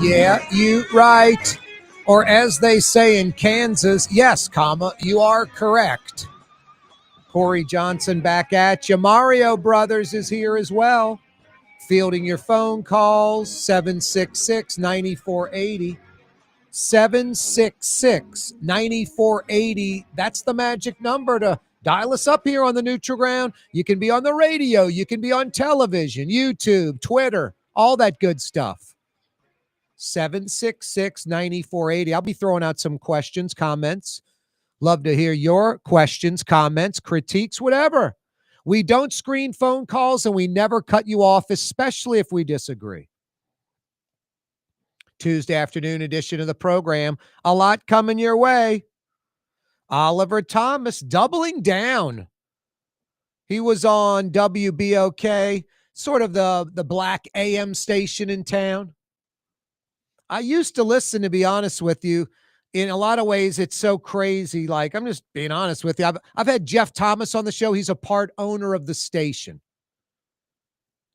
Yeah, you right. Or as they say in Kansas, yes, comma, you are correct. Corey Johnson back at you. Mario Brothers is here as well. Fielding your phone calls, 766-9480. 766-9480. That's the magic number to dial us up here on the Neutral Ground. You can be on the radio. You can be on television, YouTube, Twitter, all that good stuff. 766-9480. I'll be throwing out some questions, comments. Love to hear your questions, comments, critiques, whatever. We don't screen phone calls and we never cut you off, especially if we disagree. Tuesday afternoon edition of the program. A lot coming your way. Oliver Thomas doubling down. He was on WBOK, sort of the black AM station in town. I used to listen, to be honest with you. In a lot of ways, it's so crazy. Like, I'm just being honest with you. I've had Jeff Thomas on the show. He's a part owner of the station.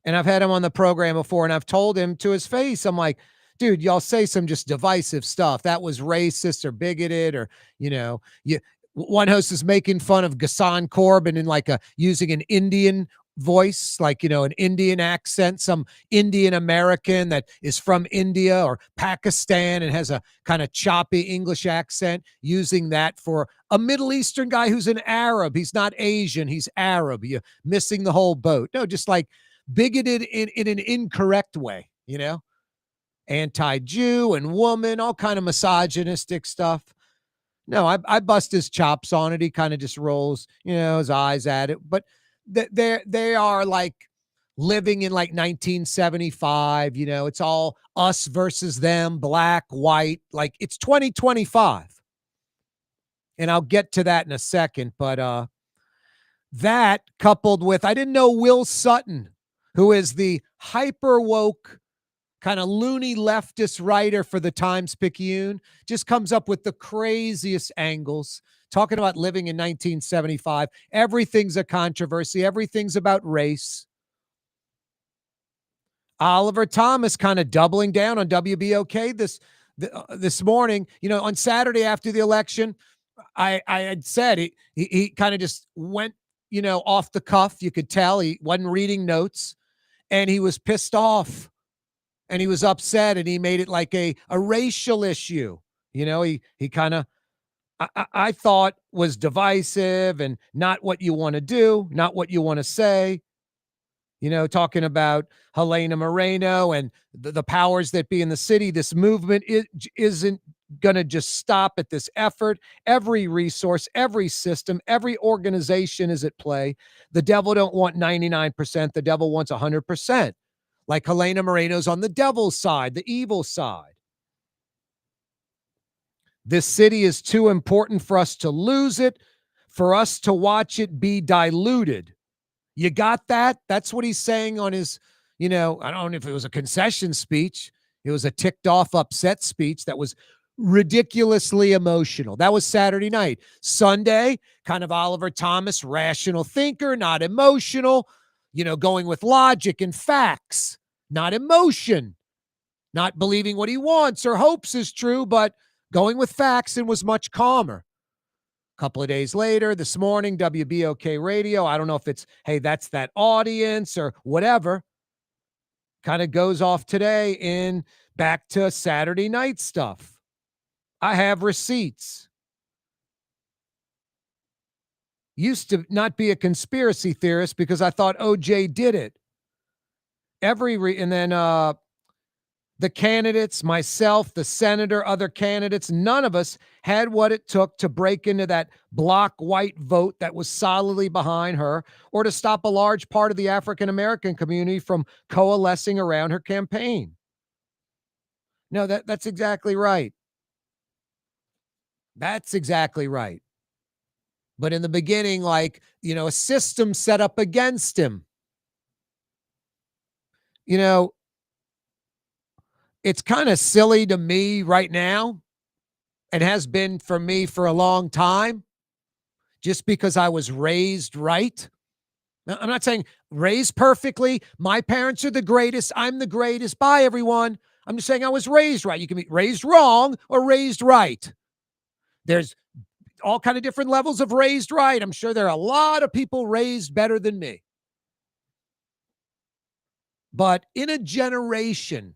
And I've had him on the program before, and I've told him to his face, I'm like, dude, y'all say some just divisive stuff. That was racist or bigoted, or, one host is making fun of Ghassan Corbin in using an Indian voice, an Indian accent, some Indian American that is from India or Pakistan and has a kind of choppy English accent, using that for a Middle Eastern guy who's an Arab. He's not Asian, he's Arab. You're missing the whole boat. No, just like bigoted in an incorrect way, anti-Jew and woman, all kind of misogynistic stuff. No, I bust his chops on it. He kind of just rolls, his eyes at it. But they are like living in 1975. It's all us versus them, black, white. Like, it's 2025. And I'll get to that in a second. But that coupled with, I didn't know Will Sutton, who is the hyper woke kind of loony leftist writer for the Times-Picayune, just comes up with the craziest angles, talking about living in 1975. Everything's a controversy. Everything's about race. Oliver Thomas kind of doubling down on WBOK this morning. On Saturday after the election, I had said he kind of just went, off the cuff. You could tell he wasn't reading notes, and he was pissed off. And he was upset, and he made it like a racial issue. He kind of, I thought, was divisive and not what you want to do, not what you want to say. Talking about Helena Moreno and the powers that be in the city. This movement isn't going to just stop at this effort. Every resource, every system, every organization is at play. The devil don't want 99%. The devil wants 100%. Like Helena Moreno's on the devil's side, the evil side. This city is too important for us to lose it, for us to watch it be diluted. You got that? That's what he's saying on his, I don't know if it was a concession speech. It was a ticked off, upset speech that was ridiculously emotional. That was Saturday night. Sunday, kind of Oliver Thomas, rational thinker, not emotional, going with logic and facts. Not emotion, not believing what he wants or hopes is true, but going with facts, and was much calmer. A couple of days later, this morning, WBOK radio, I don't know if it's, hey, that's that audience or whatever, kind of goes off today in back to Saturday night stuff. I have receipts. Used to not be a conspiracy theorist because I thought OJ did it. And then the candidates, myself, the senator, other candidates, none of us had what it took to break into that block white vote that was solidly behind her, or to stop a large part of the African-American community from coalescing around her campaign. No, that's exactly right. That's exactly right. But in the beginning, like, a system set up against him. You know, it's kind of silly to me right now. It has been for me for a long time, just because I was raised right. Now, I'm not saying raised perfectly. My parents are the greatest. I'm the greatest. Bye, everyone. I'm just saying I was raised right. You can be raised wrong or raised right. There's all kind of different levels of raised right. I'm sure there are a lot of people raised better than me. But in a generation,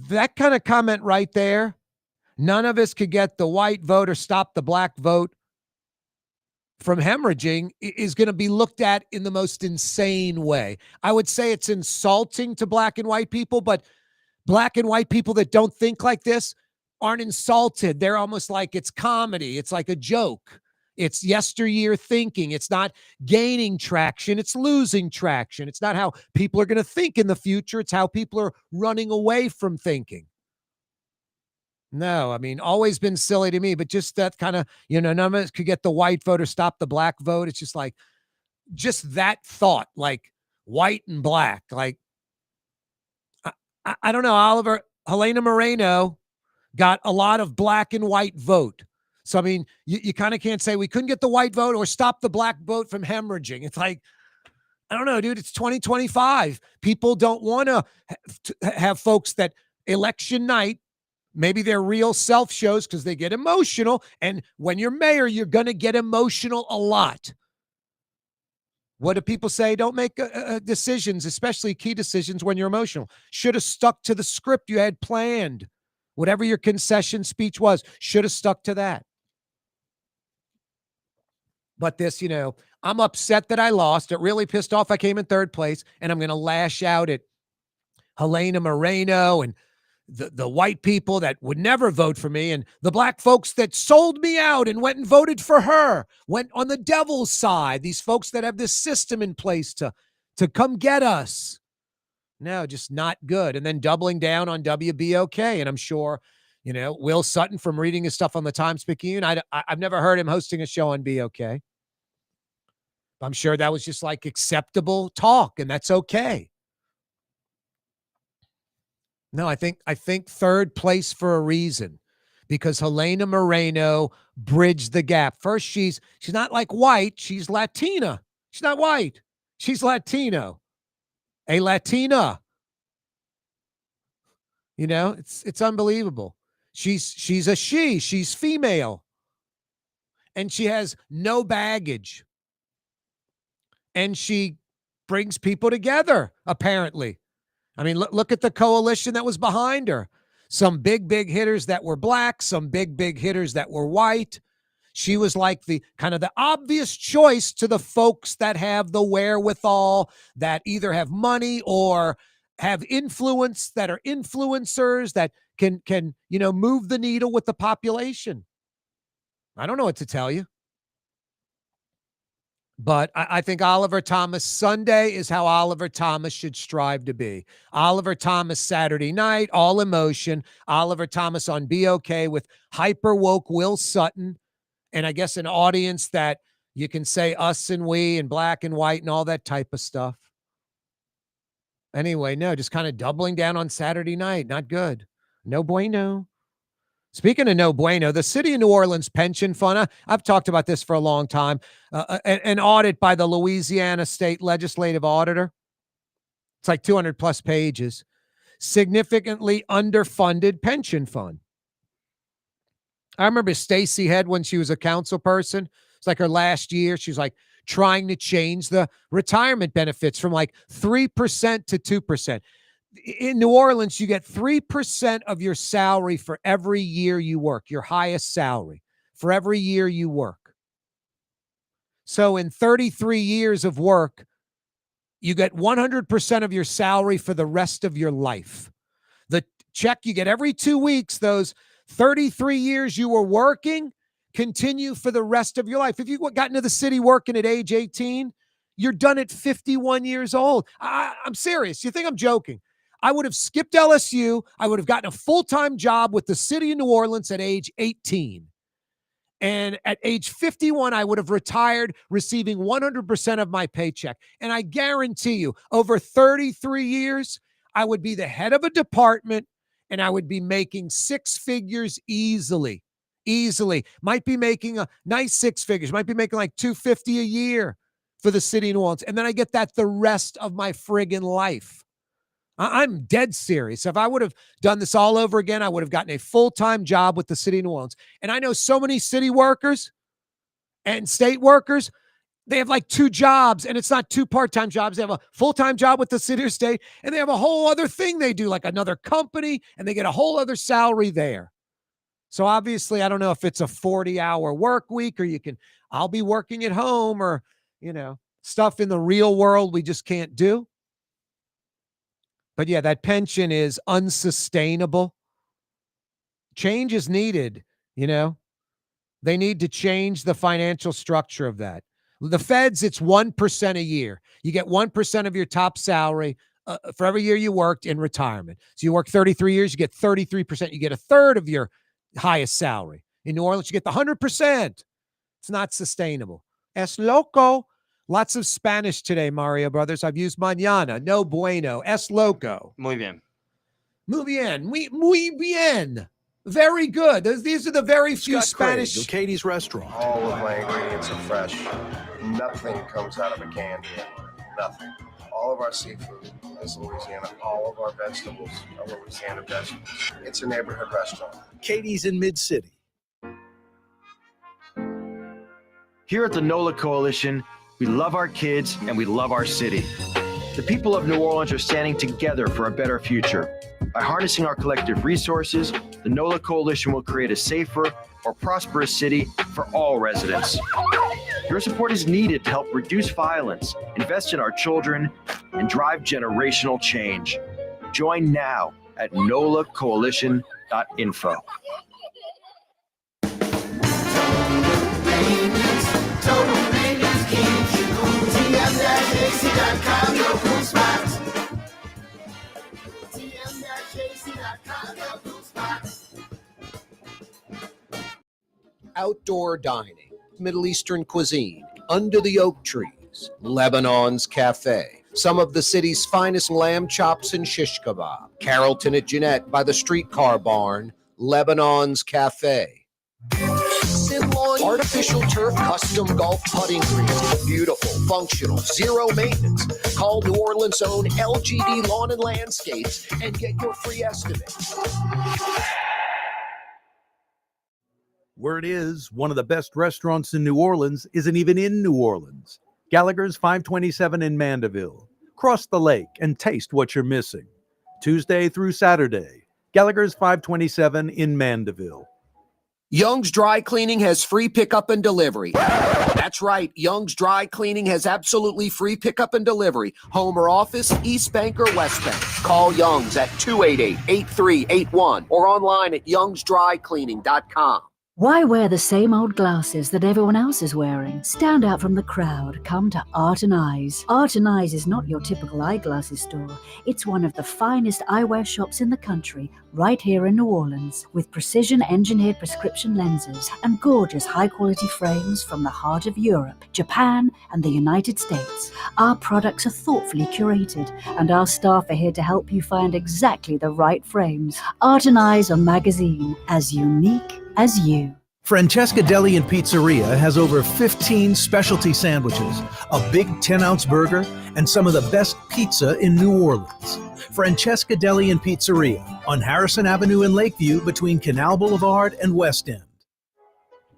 that kind of comment right there, none of us could get the white vote or stop the black vote from hemorrhaging, is going to be looked at in the most insane way. I would say it's insulting to black and white people, but black and white people that don't think like this aren't insulted. They're almost like it's comedy. It's like a joke. It's yesteryear thinking. It's not gaining traction. It's losing traction. It's not how people are going to think in the future. It's how people are running away from thinking. No, I mean, always been silly to me, but just that kind of, none of us could get the white vote or stop the black vote. It's just like, just that thought, like white and black. Like, I don't know, Oliver, Helena Moreno got a lot of black and white vote. So, I mean, you kind of can't say we couldn't get the white vote or stop the black vote from hemorrhaging. It's like, I don't know, dude, it's 2025. People don't want to have folks that election night, maybe their real self shows because they get emotional. And when you're mayor, you're going to get emotional a lot. What do people say? Don't make decisions, especially key decisions, when you're emotional. Should have stuck to the script you had planned. Whatever your concession speech was, should have stuck to that. But this, I'm upset that I lost. It really pissed off I came in third place, and I'm going to lash out at Helena Moreno and the white people that would never vote for me, and the black folks that sold me out and went and voted for her, went on the devil's side. These folks that have this system in place to come get us. No, just not good. And then doubling down on WBOK. And I'm sure, Will Sutton, from reading his stuff on the Times-Picayune, I've never heard him hosting a show on BOK. I'm sure that was just like acceptable talk, and that's okay. No, I think third place for a reason, because Helena Moreno bridged the gap. First, she's not like white. She's Latina. She's not white. She's Latino. A Latina. It's unbelievable. She's a she. She's female. And she has no baggage. And she brings people together, apparently. I mean, look at the coalition that was behind her. Some big hitters that were black, some big hitters that were white. She was like the kind of the obvious choice to the folks that have the wherewithal, that either have money or have influence, that are influencers, that can move the needle with the population. I don't know what to tell you. But I think Oliver Thomas Sunday is how Oliver Thomas should strive to be. Oliver Thomas Saturday night, all emotion. Oliver Thomas on BOK with hyper woke Will Sutton. And I guess an audience that you can say us and we and black and white and all that type of stuff. Anyway, no, just kind of doubling down on Saturday night. Not good. No bueno. Speaking of no bueno, the city of New Orleans pension fund, I've talked about this for a long time, an audit by the Louisiana State Legislative Auditor. It's like 200 plus pages. Significantly underfunded pension fund. I remember Stacey Head when she was a council person. It's like her last year. She's like trying to change the retirement benefits from like 3% to 2%. In New Orleans, you get 3% of your salary for every year you work, your highest salary for every year you work. So in 33 years of work, you get 100% of your salary for the rest of your life. The check you get every 2 weeks, those 33 years you were working, continue for the rest of your life. If you got into the city working at age 18, you're done at 51 years old. I'm serious. You think I'm joking? I would have skipped LSU. I would have gotten a full-time job with the city of New Orleans at age 18. And at age 51, I would have retired receiving 100% of my paycheck. And I guarantee you, over 33 years, I would be the head of a department and I would be making six figures easily. Easily. Might be making a nice six figures, might be making like $250 a year for the city of New Orleans. And then I get that the rest of my friggin' life. I'm dead serious. If I would have done this all over again, I would have gotten a full-time job with the city of New Orleans. And I know so many city workers and state workers, they have like two jobs, and it's not two part-time jobs. They have a full-time job with the city or state, and they have a whole other thing they do, like another company, and they get a whole other salary there. So obviously, I don't know if it's a 40-hour work week or I'll be working at home or, stuff in the real world we just can't do. But yeah, that pension is unsustainable. Change is needed, They need to change the financial structure of that. The feds, it's 1% a year. You get 1% of your top salary for every year you worked in retirement. So you work 33 years, you get 33%. You get a third of your highest salary. In New Orleans, you get the 100%. It's not sustainable. Es loco. Lots of Spanish today, Mario Brothers. I've used mañana. No bueno. Es loco. Muy bien. Muy bien. Muy bien. Very good. These are the very few Spanish. Craig, Katie's Restaurant. All of my ingredients are fresh. Nothing comes out of a can here. Nothing. All of our seafood is Louisiana. All of our vegetables are Louisiana vegetables. It's a neighborhood restaurant. Katie's in Mid-City. Here at the NOLA Coalition, we love our kids and we love our city. The people of New Orleans are standing together for a better future. By harnessing our collective resources, the NOLA Coalition will create a safer, more prosperous city for all residents. Your support is needed to help reduce violence, invest in our children, and drive generational change. Join now at nolacoalition.info. Outdoor dining, Middle Eastern cuisine, under the oak trees, Lebanon's Cafe, some of the city's finest lamb chops and shish kebab, Carrollton at Jeanette by the streetcar barn, Lebanon's Cafe. Artificial turf custom golf putting greens. Beautiful, functional, zero maintenance. Call New Orleans' own LGD Lawn and Landscapes and get your free estimate. Word is, one of the best restaurants in New Orleans isn't even in New Orleans. Gallagher's 527 in Mandeville. Cross the lake and taste what you're missing. Tuesday through Saturday. Gallagher's 527 in Mandeville. Young's Dry Cleaning has free pickup and delivery. That's right. Young's Dry Cleaning has absolutely free pickup and delivery. Home or office, East Bank or West Bank. Call Young's at 288-8381 or online at youngsdrycleaning.com. Why wear the same old glasses that everyone else is wearing? Stand out from the crowd. Come to Art and Eyes. Art and Eyes is not your typical eyeglasses store. It's one of the finest eyewear shops in the country, right here in New Orleans, with precision-engineered prescription lenses and gorgeous high-quality frames from the heart of Europe, Japan, and the United States. Our products are thoughtfully curated, and our staff are here to help you find exactly the right frames. Art and Eyes, a magazine as unique as you. Francesca Deli and Pizzeria has over 15 specialty sandwiches, a big 10-ounce burger, and some of the best pizza in New Orleans. Francesca Deli and Pizzeria on Harrison Avenue in Lakeview between Canal Boulevard and West End.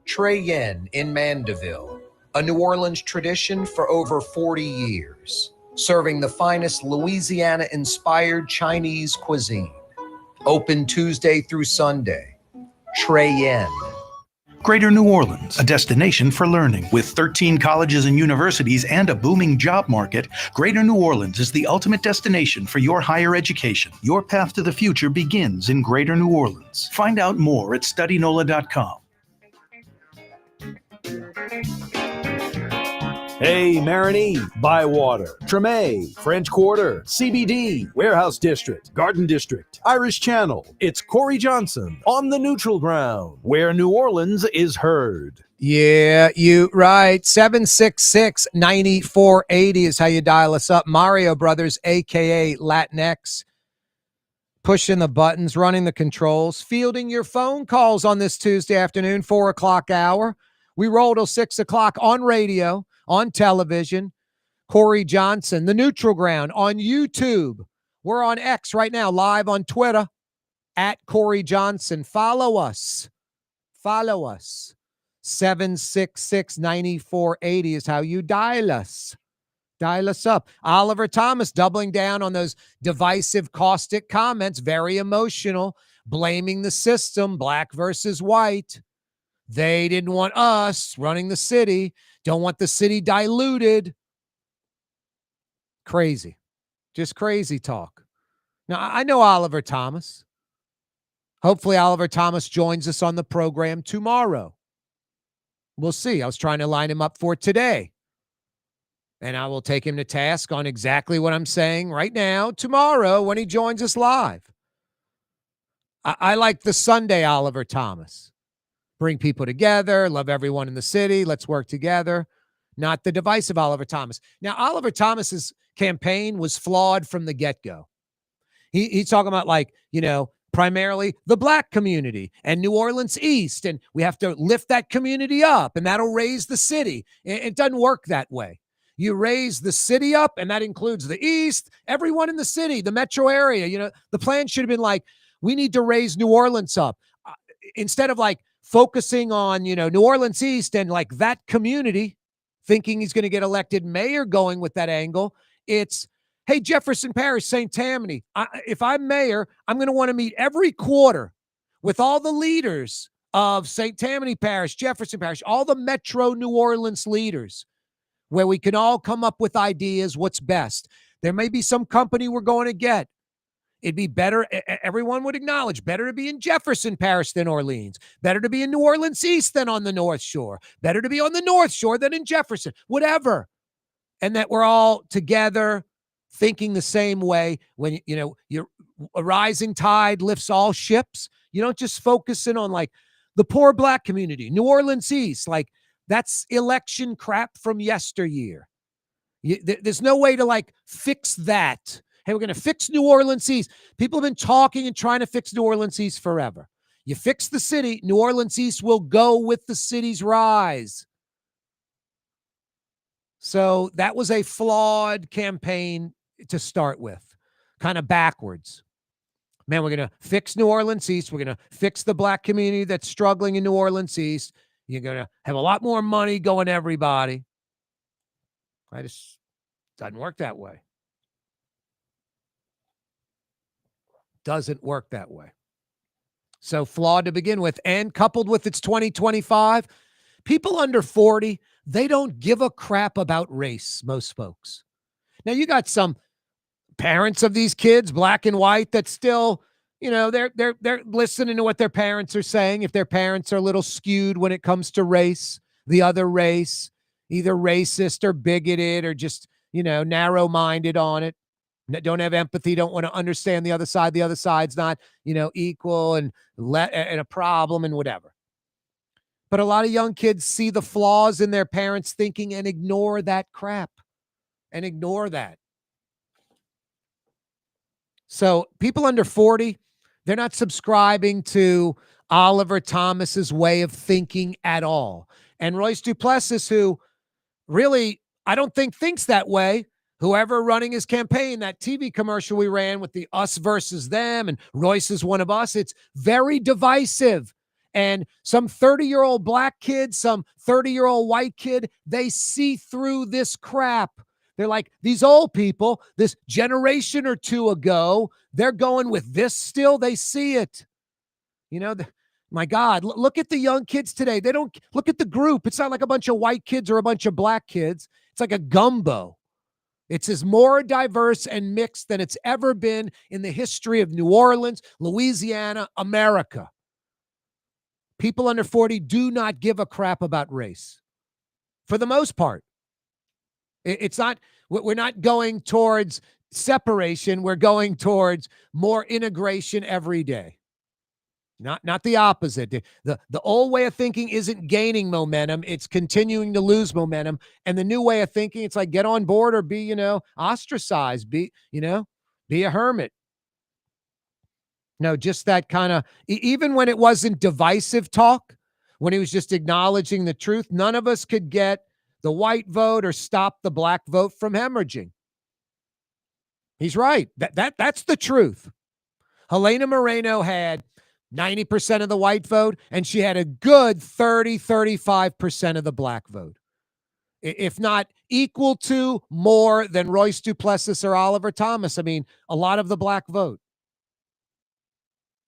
Trey Yen in Mandeville, a New Orleans tradition for over 40 years, serving the finest Louisiana-inspired Chinese cuisine. Open Tuesday through Sunday. Trey Yen. Greater New Orleans, a destination for learning. With 13 colleges and universities and a booming job market, Greater New Orleans is the ultimate destination for your higher education. Your path to the future begins in Greater New Orleans. Find out more at studynola.com. Hey, Marigny, Bywater, Treme, French Quarter, CBD, Warehouse District, Garden District, Irish Channel. It's Corey Johnson on the neutral ground, where New Orleans is heard. Yeah, you right. 766-9480 is how you dial us up. Mario Brothers, a.k.a. Latinx, pushing the buttons, running the controls, fielding your phone calls on this Tuesday afternoon, 4 o'clock hour. We roll till 6 o'clock on radio, on television. Corey Johnson, the neutral ground on YouTube. We're on X right now, live on Twitter, at Corey Johnson. Follow us. 766-9480 is how you dial us. Dial us up. Oliver Thomas doubling down on those divisive, caustic comments, very emotional, blaming the system, black versus white. They didn't want us running the city, don't want the city diluted. Crazy. Just crazy talk. Now, I know Oliver Thomas. Hopefully, Oliver Thomas joins us on the program tomorrow. We'll see. I was trying to line him up for today. And I will take him to task on exactly what I'm saying right now, tomorrow, when he joins us live. I like the Sunday Oliver Thomas. Bring people together, love everyone in the city, let's work together. Not the divisive Oliver Thomas. Now, Oliver Thomas's campaign was flawed from the get-go. He's talking about, like, primarily the black community and New Orleans East, and we have to lift that community up, and that'll raise the city. It doesn't work that way. You raise the city up, and that includes the East, everyone in the city, the metro area. The plan should have been like, we need to raise New Orleans up. Instead of like focusing on, New Orleans East and like that community, thinking he's going to get elected mayor going with that angle, it's, hey, Jefferson Parish, St. Tammany, if I'm mayor, I'm going to want to meet every quarter with all the leaders of St. Tammany Parish, Jefferson Parish, all the metro New Orleans leaders, where we can all come up with ideas, what's best. There may be some company we're going to get. It'd be better, everyone would acknowledge, better to be in Jefferson Parish than Orleans, better to be in New Orleans East than on the North Shore, better to be on the North Shore than in Jefferson, whatever. And that we're all together thinking the same way. When, a rising tide lifts all ships. You don't just focus in on like the poor black community, New Orleans East, like that's election crap from yesteryear. There's no way to like fix that. Hey, we're going to fix New Orleans East. People have been talking and trying to fix New Orleans East forever. You fix the city, New Orleans East will go with the city's rise. So that was a flawed campaign to start with, kind of backwards. Man, we're going to fix New Orleans East. We're going to fix the black community that's struggling in New Orleans East. You're going to have a lot more money going to everybody. Doesn't work that way. Doesn't work that way. So flawed to begin with, and coupled with it's 2025, people under 40, they don't give a crap about race, most folks. Now, you got some parents of these kids, black and white, that still, they're listening to what their parents are saying. If their parents are a little skewed when it comes to race, the other race, either racist or bigoted or just, narrow-minded on it. Don't have empathy, don't want to understand the other side. The other side's not, equal and a problem and whatever. But a lot of young kids see the flaws in their parents' thinking and ignore that crap and ignore that. So people under 40, they're not subscribing to Oliver Thomas's way of thinking at all. And Royce Duplessis, who really, I don't think thinks that way. Whoever running his campaign, that TV commercial we ran with the us versus them and Royce is one of us, it's very divisive. And some 30-year-old black kid, some 30-year-old white kid, they see through this crap. They're like, these old people, this generation or two ago, they're going with this still. They see it. My God, look at the young kids today. They don't look at the group. It's not like a bunch of white kids or a bunch of black kids. It's like a gumbo. It's as more diverse and mixed than it's ever been in the history of New Orleans, Louisiana, America. People under 40 do not give a crap about race, for the most part. It's not, we're not going towards separation. We're going towards more integration every day. Not the opposite. The old way of thinking isn't gaining momentum. It's continuing to lose momentum. And the new way of thinking, it's like get on board or be, ostracized, be a hermit. No, just that kind of, even when it wasn't divisive talk, when he was just acknowledging the truth, none of us could get the white vote or stop the black vote from hemorrhaging. He's right. That's the truth. Helena Moreno had 90% of the white vote, and she had a good 35% of the black vote. If not equal to, more than Royce Duplessis or Oliver Thomas. I mean, a lot of the black vote.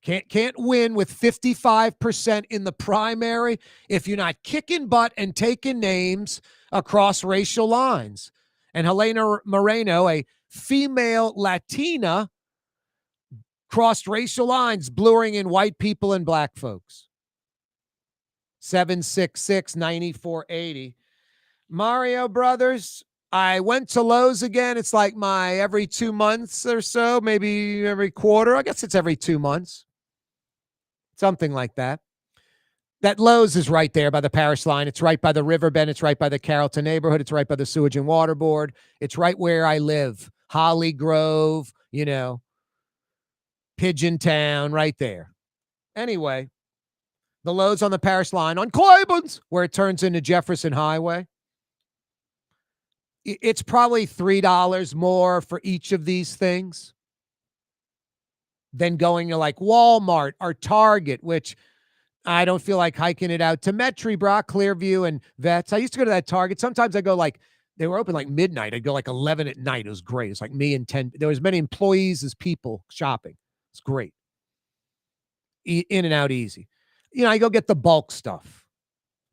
Can't win with 55% in the primary if you're not kicking butt and taking names across racial lines. And Helena Moreno, a female Latina, crossed racial lines, bluing in white people and black folks. 766-9480. Mario Brothers, I went to Lowe's again. It's like my every 2 months or so, maybe every quarter. I guess it's every 2 months. Something like that. That Lowe's is right there by the parish line. It's right by the river bend. It's right by the Carrollton neighborhood. It's right by the Sewage and Water Board. It's right where I live. Holly Grove, Pigeon Town, right there. Anyway, the Lowe's on the parish line on Claiborne's, where it turns into Jefferson Highway. It's probably $3 more for each of these things than going to like Walmart or Target, which I don't feel like hiking it out to Metri, Brock, Clearview, and Vets. I used to go to that Target. Sometimes I go they were open like midnight. I'd go like 11 at night. It was great. It's like me and 10. There was as many employees as people shopping. It's great. In and out easy. I go get the bulk stuff.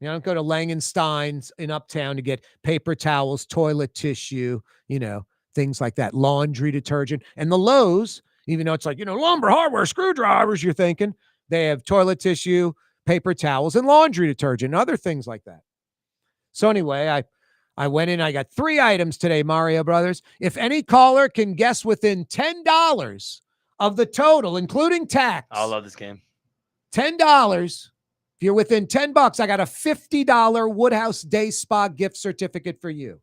I don't go to Langenstein's in Uptown to get paper towels, toilet tissue, things like that, laundry detergent. And the Lowe's, even though it's like, lumber, hardware, screwdrivers, you're thinking, they have toilet tissue, paper towels, and laundry detergent, and other things like that. So anyway, I went in, I got 3 items today, Mario Brothers. If any caller can guess within $10 of the total, including tax. I love this game. $10. If you're within $10, I got a $50 Woodhouse Day Spa gift certificate for you.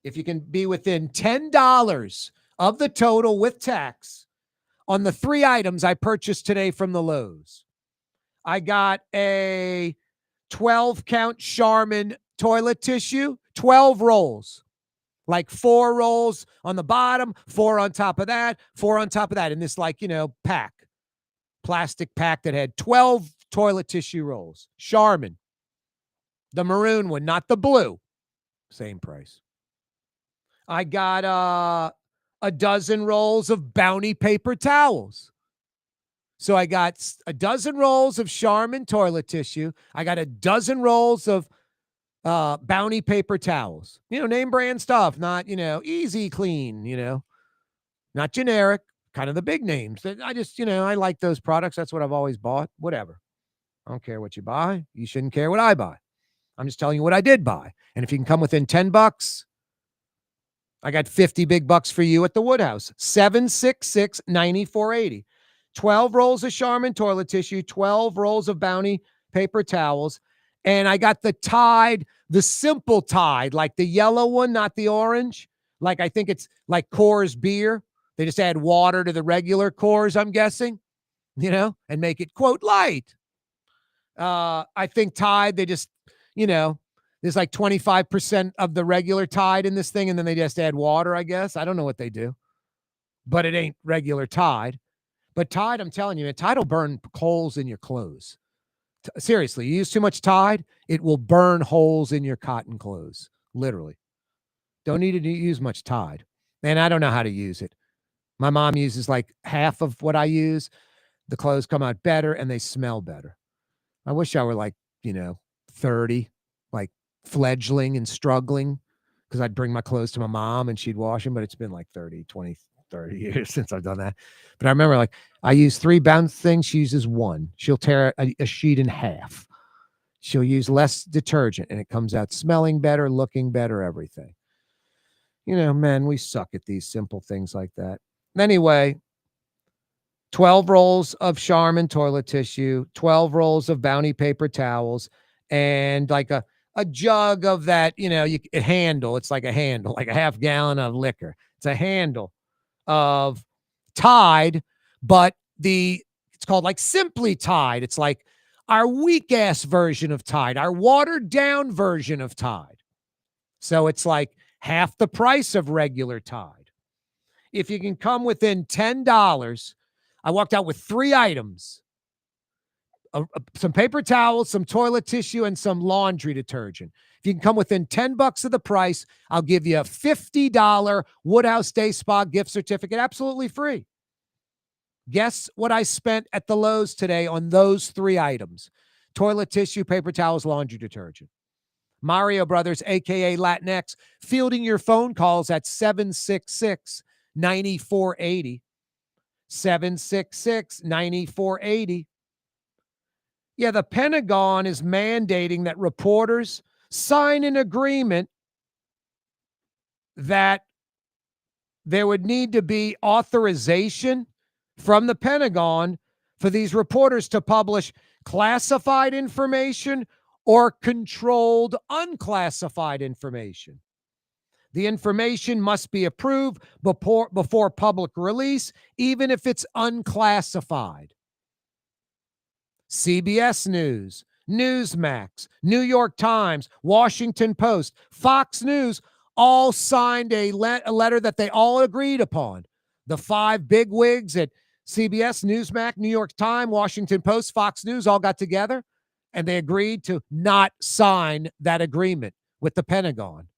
If you can be within $10 of the total with tax on the 3 items I purchased today from the Lowe's. I got a 12-count Charmin toilet tissue, 12 rolls. Like 4 rolls on the bottom, 4 on top of that, 4 on top of that. In this pack. Plastic pack that had 12 toilet tissue rolls. Charmin. The maroon one, not the blue. Same price. I got a dozen rolls of Bounty paper towels. So I got a dozen rolls of Charmin toilet tissue. I got a dozen rolls of Bounty paper towels. Name brand stuff, not, Easy Clean, not generic. Kind of the big names. I just, I like those products. That's what I've always bought. Whatever. I don't care what you buy. You shouldn't care what I buy. I'm just telling you what I did buy. And if you can come within $10, I got 50 big bucks for you at the Woodhouse. 766-9480. 12 rolls of Charmin toilet tissue, 12 rolls of Bounty paper towels. And I got the Tide, the simple Tide, like the yellow one, not the orange. Like I think it's like Coors beer. They just add water to the regular Coors, I'm guessing, and make it, quote, light. I think Tide, they just, there's like 25% of the regular Tide in this thing, and then they just add water, I guess. I don't know what they do. But it ain't regular Tide. But Tide, I'm telling you, Tide will burn holes in your clothes. Seriously, you use too much Tide, it will burn holes in your cotton clothes. Literally. Don't need to use much Tide. And I don't know how to use it. My mom uses like half of what I use. The clothes come out better and they smell better. I wish I were like, 30, like fledgling and struggling, because I'd bring my clothes to my mom and she'd wash them, but it's been like 30 years since I've done that. But I remember I use 3 bounce things. She uses 1. She'll tear a sheet in half. She'll use less detergent, and it comes out smelling better, looking better, everything. You know, men, we suck at these simple things like that. Anyway, 12 rolls of Charmin toilet tissue, 12 rolls of Bounty paper towels, and like a jug of that, a handle. It's like a handle, like a half gallon of liquor. It's a handle of Tide, but it's called like Simply Tide. It's like our weak ass version of Tide, our watered down version of Tide. So it's like half the price of regular Tide. If you can come within $10, I walked out with 3 items, some paper towels, some toilet tissue, and some laundry detergent. If you can come within $10 of the price, I'll give you a $50 Woodhouse Day Spa gift certificate, absolutely free. Guess what I spent at the Lowe's today on those 3 items? Toilet tissue, paper towels, laundry detergent. Mario Brothers, a.k.a. Latinx, fielding your phone calls at 766-9480. 766-9480. Yeah, the Pentagon is mandating that reporters sign an agreement that there would need to be authorization from the Pentagon for these reporters to publish classified information or controlled unclassified information. The information must be approved before public release, even if it's unclassified. CBS News, Newsmax, New York Times, Washington Post, Fox News all signed a letter that they all agreed upon. The 5 bigwigs at CBS, Newsmax, New York Times, Washington Post, Fox News all got together and they agreed to not sign that agreement with the Pentagon.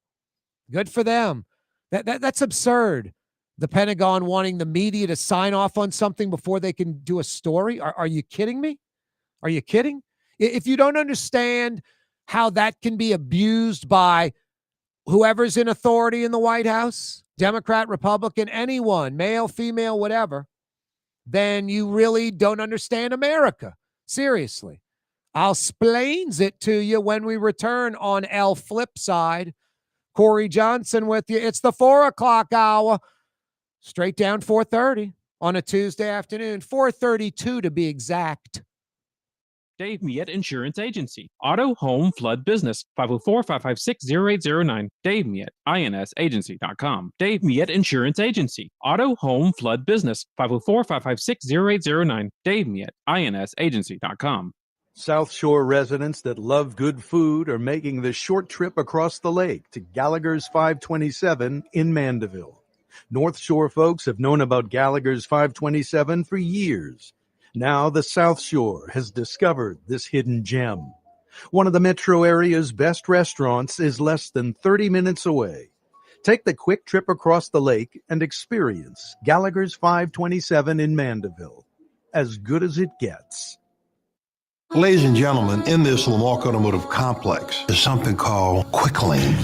Good for them. That's absurd. The Pentagon wanting the media to sign off on something before they can do a story. Are you kidding me? Are you kidding? If you don't understand how that can be abused by whoever's in authority in the White House, Democrat, Republican, anyone, male, female, whatever, then you really don't understand America. Seriously. I'll splains it to you when we return on L Flip Side. Corey Johnson with you. It's the 4 o'clock hour. Straight down 4:30 on a Tuesday afternoon. 4:32 to be exact. Dave Miette Insurance Agency. Auto, home, flood, business. 504-556-0809. Dave Miette, INSagency.com. Dave Miette Insurance Agency. Auto, home, flood, business. 504-556-0809. Dave Miette, INSagency.com. South Shore residents that love good food are making the short trip across the lake to Gallagher's 527 in Mandeville. North Shore folks have known about Gallagher's 527 for years. Now the South Shore has discovered this hidden gem. One of the metro area's best restaurants is less than 30 minutes away. Take the quick trip across the lake and experience Gallagher's 527 in Mandeville. As good as it gets. Ladies and gentlemen, in this Lamarck Automotive Complex is something called Quick Lane.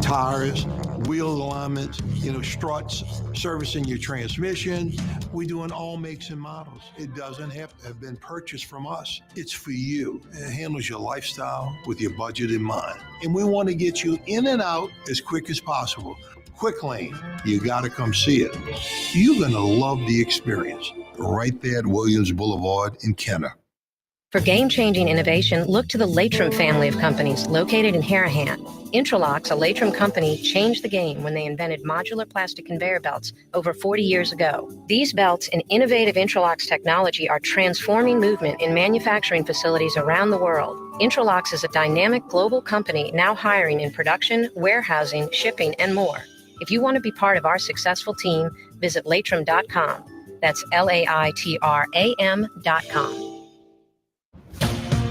Tires, wheel alignments, struts, servicing your transmission. We do in all makes and models. It doesn't have to have been purchased from us. It's for you. It handles your lifestyle with your budget in mind. And we want to get you in and out as quick as possible. Quick Lane, you got to come see it. You're going to love the experience. Right there at Williams Boulevard in Kenner. For game-changing innovation, look to the Latrim family of companies located in Harahan. Intralox, a Latrim company, changed the game when they invented modular plastic conveyor belts over 40 years ago. These belts and innovative Intralox technology are transforming movement in manufacturing facilities around the world. Intralox is a dynamic global company now hiring in production, warehousing, shipping, and more. If you want to be part of our successful team, visit Latrim.com. That's LAITRAM.com.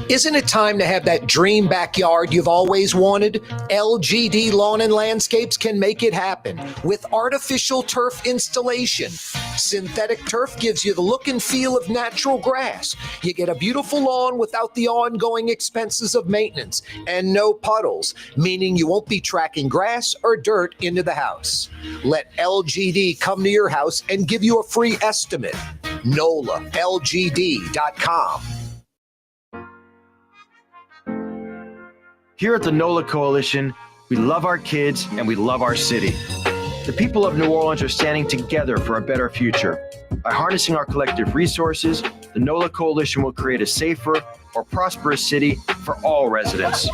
Isn't it time to have that dream backyard you've always wanted? LGD Lawn and Landscapes can make it happen with artificial turf installation. Synthetic turf gives you the look and feel of natural grass. You get a beautiful lawn without the ongoing expenses of maintenance and no puddles, meaning you won't be tracking grass or dirt into the house. Let LGD come to your house and give you a free estimate. NOLALGD.com. Here at the NOLA Coalition, we love our kids and we love our city. The people of New Orleans are standing together for a better future. By harnessing our collective resources, the NOLA Coalition will create a safer, more prosperous city for all residents.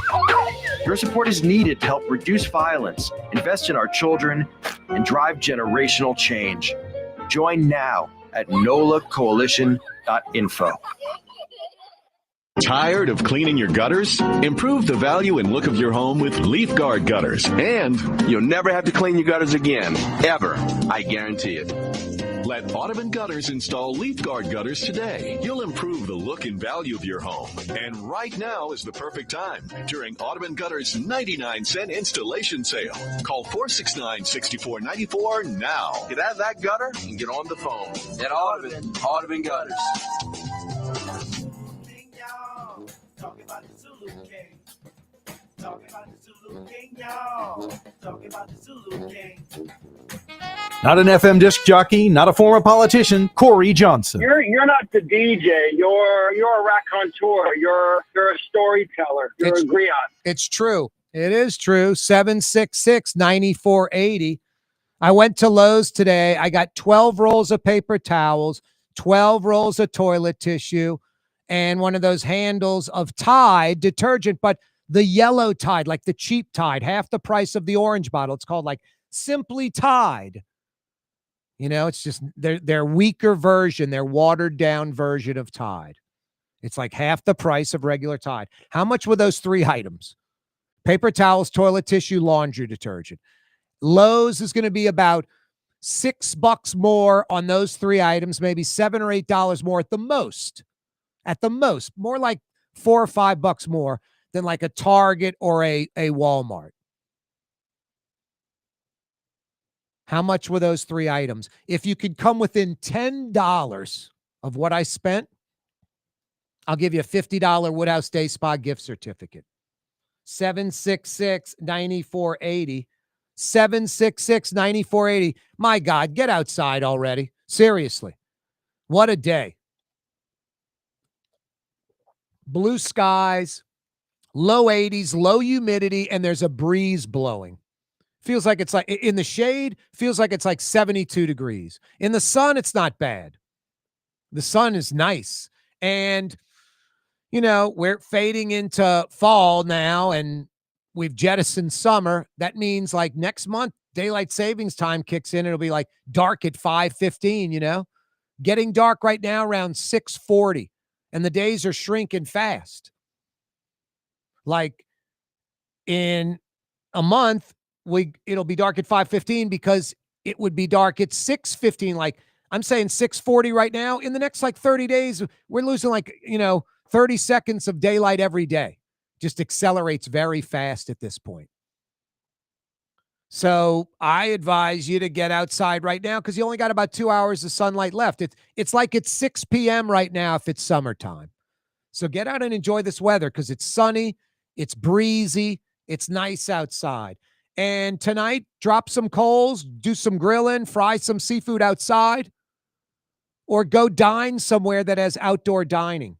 Your support is needed to help reduce violence, invest in our children, and drive generational change. Join now at nolacoalition.info. Tired of cleaning your gutters? Improve the value and look of your home with Leaf Guard gutters. And you'll never have to clean your gutters again, ever. I guarantee it. Let Audubon Gutters install Leaf Guard gutters today. You'll improve the look and value of your home. And right now is the perfect time during Audubon Gutters' 99-cent installation sale. Call 469-6494 now. Get out of that gutter and get on the phone. At Audubon Gutters. Talking about the Zulu King. Talking about the Zulu King, y'all. Talking about the Zulu King. Not an FM disc jockey, not a former politician, Corey Johnson. You're not the DJ. You're a raconteur. You're a storyteller. You're a griot. It's true. It is true. 766-9480. I went to Lowe's today. I got 12 rolls of paper towels, 12 rolls of toilet tissue, and one of those handles of Tide detergent, but the yellow Tide, like the cheap Tide, half the price of the orange bottle. It's called like Simply Tide. You know, it's just their weaker version, their watered down version of Tide. It's like half the price of regular Tide. How much were those three items? Paper towels, toilet tissue, laundry detergent. Lowe's is going to be about $6 more on those three items, maybe $7 or $8 more at the most. At the most, more like $4 or $5 more than like a Target or a Walmart. How much were those three items? If you could come within $10 of what I spent, I'll give you a $50 Woodhouse Day Spa gift certificate. 766-9480. 766-9480. My God, get outside already. Seriously. What a day. Blue skies, low 80s, low humidity, and there's a breeze blowing. Feels like it's like in the shade, feels like it's like 72 degrees. In the sun, it's not bad. The sun is nice. And, you know, we're fading into fall now, and we've jettisoned summer. That means like next month, daylight savings time kicks in. It'll be like dark at 5:15, you know, getting dark right now around 6:40. And the days are shrinking fast. Like in a month, it'll be dark at 5:15 because it would be dark at 6:15. Like I'm saying 6:40 right now. In the next like 30 days, we're losing like, 30 seconds of daylight every day. Just accelerates very fast at this point. So I advise you to get outside right now because you only got about 2 hours of sunlight left. It's like it's 6 p.m. right now if it's summertime. So get out and enjoy this weather because it's sunny, it's breezy, it's nice outside. And tonight, drop some coals, do some grilling, fry some seafood outside, or go dine somewhere that has outdoor dining.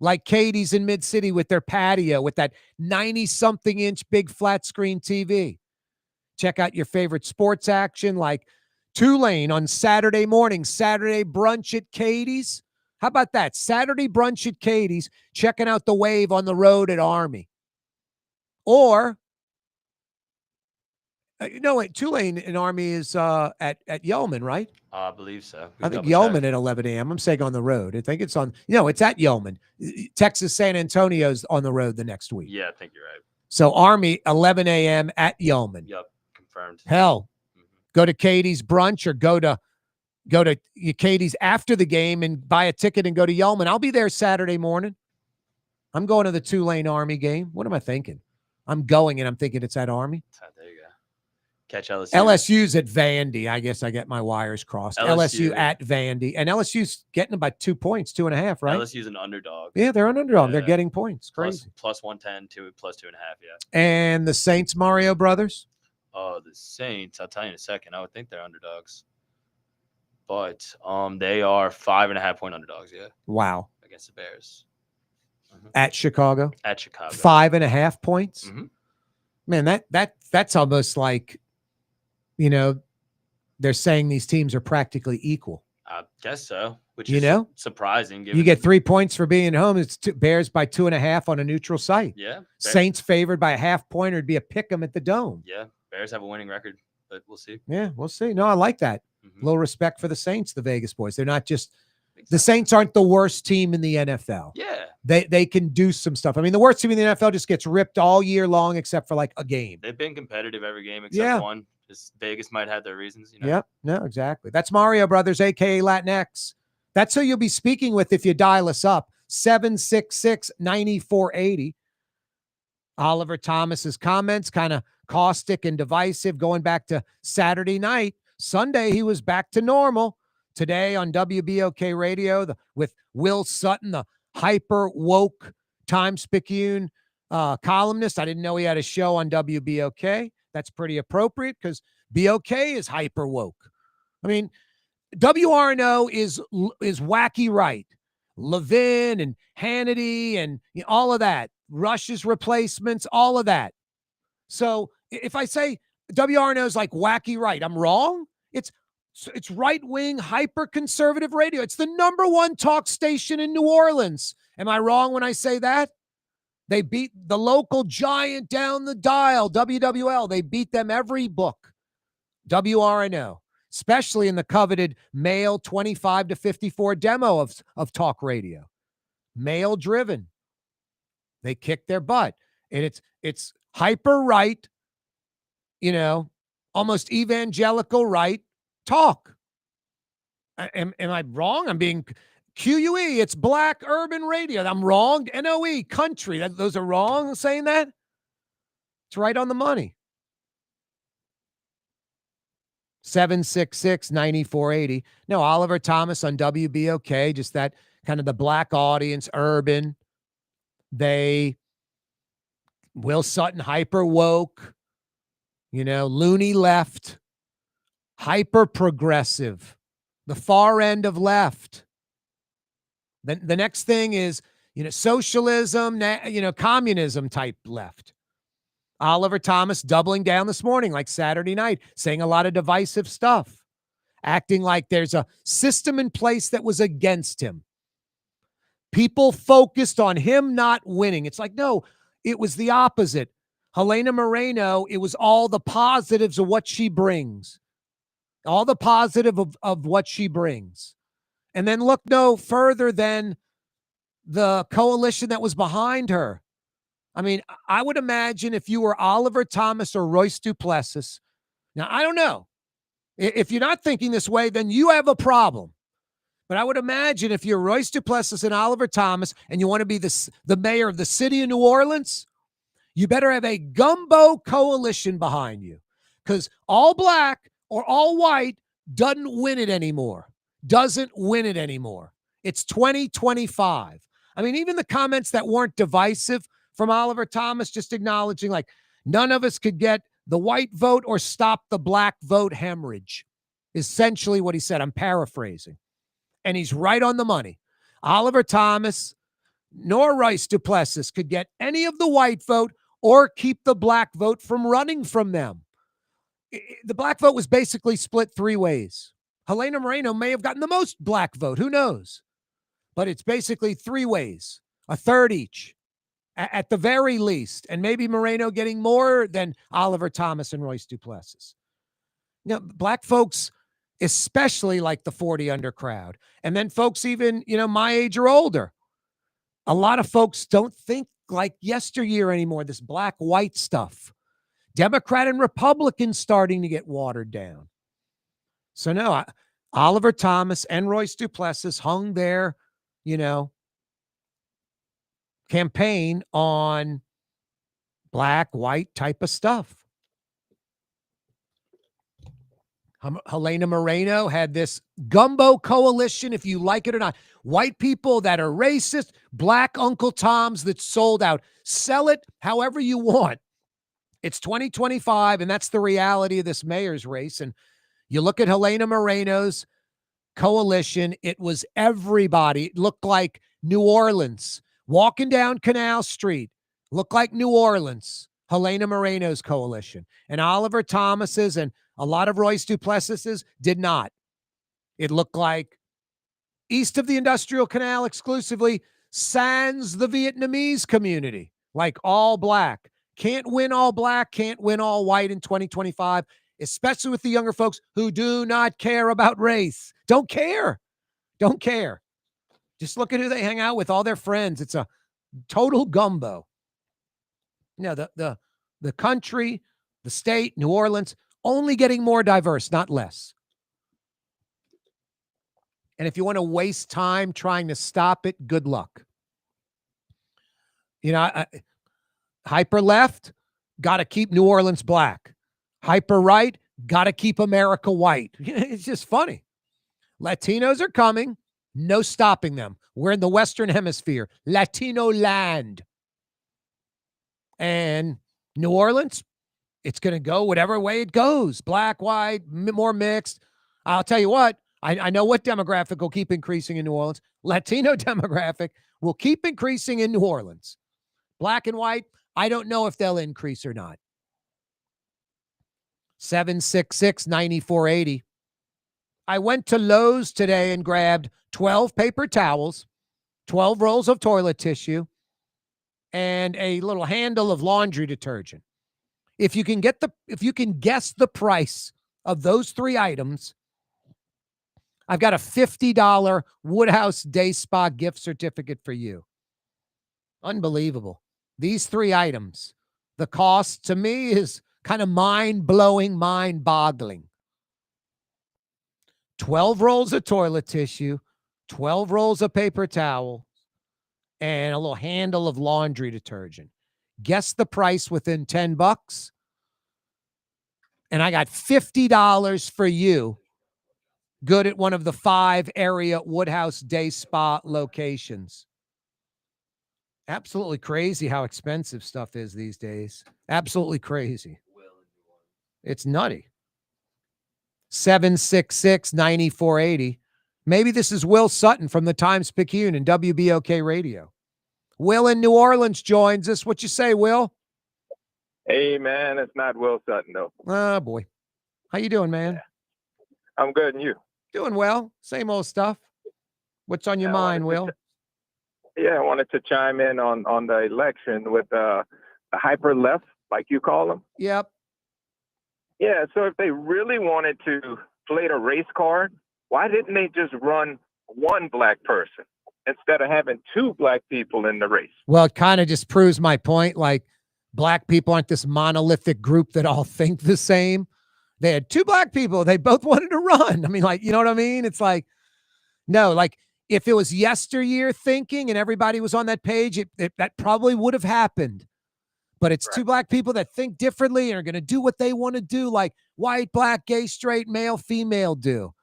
Like Katie's in Mid-City with their patio with that 90-something inch big flat screen TV. Check out your favorite sports action like Tulane on Saturday morning, Saturday brunch at Katie's. How about that? Saturday brunch at Katie's, checking out the wave on the road at Army. Or, Tulane and Army is at Yeoman, right? I believe so. I think Yeoman at 11 a.m. I'm saying on the road. I think it's on, it's at Yeoman. Texas San Antonio's on the road the next week. Yeah, I think you're right. So Army, 11 a.m. at Yeoman. Yep, confirmed. Hell, go to Katie's brunch or go to Katie's after the game and buy a ticket and go to Yeoman. I'll be there Saturday morning. I'm going to the Tulane Army game. What am I thinking? I'm going and I'm thinking it's at Army. There you go. Catch LSU. LSU's at Vandy. I guess I get my wires crossed. LSU at Vandy. And LSU's getting about 2 points, 2.5, right? LSU's an underdog. Yeah, they're an underdog. Yeah. They're getting points. Crazy. Plus 110, plus 2.5, yeah. And the Saints, Mario Brothers? Oh, the Saints. I'll tell you in a second. I would think they're underdogs. But they are 5.5 point underdogs, yeah. Wow. Against the Bears. at Chicago. At Chicago. 5.5 points. Mhm. Man, that's almost like, they're saying these teams are practically equal. I guess so, which You is know? surprising. Given You get 3 points for being home. It's Bears by 2.5 on a neutral site. Yeah. Saints favored by a half point, or it'd be a pick 'em at the Dome. Yeah. Bears have a winning record, but we'll see. Yeah, we'll see. No, I like that. Mm-hmm. Little respect for the Saints, the Vegas boys. They're not just the Saints aren't the worst team in the NFL. Yeah. They can do some stuff. I mean, the worst team in the NFL just gets ripped all year long except for like a game. They've been competitive every game except one. Just Vegas might have their reasons, Yep. No, exactly. That's Mario Brothers, aka Latinx. That's who you'll be speaking with if you dial us up. 766-9480. Oliver Thomas's comments, kind of caustic and divisive, going back to Saturday night. Sunday, he was back to normal. Today on WBOK Radio, with Will Sutton, the hyper woke Times-Picayune columnist. I didn't know he had a show on WBOK. That's pretty appropriate because BOK is hyper woke. I mean, WRNO is wacky right. Levin and Hannity and all of that. Rush's replacements, all of that. So if I say WRNO is like wacky right, I'm wrong. It's right-wing, hyper-conservative radio. It's the #1 talk station in New Orleans. Am I wrong when I say that? They beat the local giant down the dial, WWL. They beat them every book. WRNO, especially in the coveted male 25 to 54 demo of talk radio. Male-driven. They kick their butt. And it's hyper-right, almost evangelical right talk. Am I wrong? I'm being QUE. It's black urban radio. I'm wrong. NOE, country. Those are wrong saying that? It's right on the money. 766-9480. No, Oliver Thomas on WBOK, just that kind of the black audience, urban. Will Sutton, hyper woke, loony left, hyper progressive, the far end of left. Then the next thing is, socialism, communism type left. Oliver Thomas doubling down this morning, like Saturday night, saying a lot of divisive stuff, acting like there's a system in place that was against him. People focused on him not winning. It's like, no, it was the opposite. Helena Moreno, it was all the positives of what she brings. All the positive of what she brings. And then look no further than the coalition that was behind her. I mean, I would imagine if you were Oliver Thomas or Royce Duplessis. Now, I don't know. If you're not thinking this way, then you have a problem. But I would imagine if you're Royce Duplessis and Oliver Thomas and you want to be the mayor of the city of New Orleans, you better have a gumbo coalition behind you. Because all black or all white doesn't win it anymore. It's 2025. I mean, even the comments that weren't divisive from Oliver Thomas, just acknowledging like none of us could get the white vote or stop the black vote hemorrhage. Essentially what he said. I'm paraphrasing. And he's right on the money. Oliver Thomas nor Royce Duplessis could get any of the white vote or keep the black vote from running from them. The black vote was basically split 3 ways. Helena Moreno may have gotten the most black vote. Who knows? But it's basically 3 ways, a third each at the very least. And maybe Moreno getting more than Oliver Thomas and Royce Duplessis. Black folks, especially like the 40 under crowd. And then folks even, my age or older. A lot of folks don't think like yesteryear anymore, this black-white stuff. Democrat and Republican starting to get watered down. So no, Oliver Thomas and Royce Duplessis hung their, campaign on black-white type of stuff. Helena Moreno had this gumbo coalition, if you like it or not. White people that are racist, black Uncle Toms that sold out. Sell it however you want. It's 2025, and that's the reality of this mayor's race. And you look at Helena Moreno's coalition, it was everybody. It looked like New Orleans walking down Canal Street, looked like New Orleans, Helena Moreno's coalition, and Oliver Thomas's and a lot of Royce Duplessis's did not. It looked like east of the Industrial Canal exclusively, sans the Vietnamese community, like all black. Can't win all black, can't win all white in 2025, especially with the younger folks who do not care about race. Don't care. Don't care. Just look at who they hang out with, all their friends. It's a total gumbo. You know, the country, the state, New Orleans, only getting more diverse, not less. And if you want to waste time trying to stop it, good luck. You know, hyper left, got to keep New Orleans black. Hyper right, got to keep America white. It's just funny. Latinos are coming. No stopping them. We're in the Western Hemisphere, Latino land. And New Orleans, it's going to go whatever way it goes. Black, white, more mixed. I'll tell you what, I know what demographic will keep increasing in New Orleans. Latino demographic will keep increasing in New Orleans. Black and white, I don't know if they'll increase or not. 766-9480. I went to Lowe's today and grabbed 12 paper towels, 12 rolls of toilet tissue, and a little handle of laundry detergent. If you can guess the price of those three items, I've got a $50 Woodhouse Day Spa gift certificate for you. Unbelievable. These three items, the cost to me is kind of mind-blowing, mind-boggling. 12 rolls of toilet tissue, 12 rolls of paper towel, and a little handle of laundry detergent. Guess the price within $10. And I got $50 for you. Good at one of the 5 area Woodhouse Day Spa locations. Absolutely crazy how expensive stuff is these days. Absolutely crazy. It's nutty. 766-9480. Maybe this is Will Sutton from the Times-Picayune and WBOK Radio. Will in New Orleans joins us. What you say, Will? Hey, man, it's not Will Sutton, though. Oh, boy. How you doing, man? Yeah. I'm good, and you? Doing well. Same old stuff. What's on your mind, Will? I wanted to chime in on the election with the hyper left, like you call them. Yep. Yeah, so if they really wanted to play the race card, why didn't they just run one black person instead of having 2 black people in the race? Well, it kind of just proves my point. Like, black people aren't this monolithic group that all think the same. They had 2 black people. They both wanted to run. I mean, like, you know what I mean? It's like, no, like if it was yesteryear thinking and everybody was on that page, that probably would have happened. But it's 2 black people that think differently and are going to do what they want to do, like white, black, gay, straight, male, female do.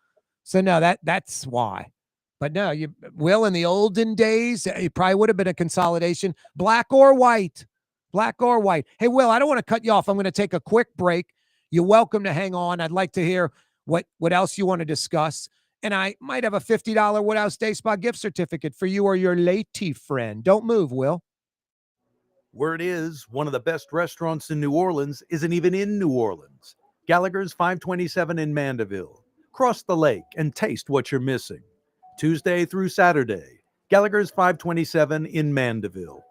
So no, that's why. But no, Will, in the olden days, it probably would have been a consolidation, black or white. Black or white. Hey, Will, I don't want to cut you off. I'm going to take a quick break. You're welcome to hang on. I'd like to hear what else you want to discuss. And I might have a $50 Woodhouse Day Spa gift certificate for you or your lady friend. Don't move, Will. Word is, one of the best restaurants in New Orleans isn't even in New Orleans. Gallagher's 527 in Mandeville. Cross the lake and taste what you're missing. Tuesday through Saturday, Gallagher's 527 in Mandeville.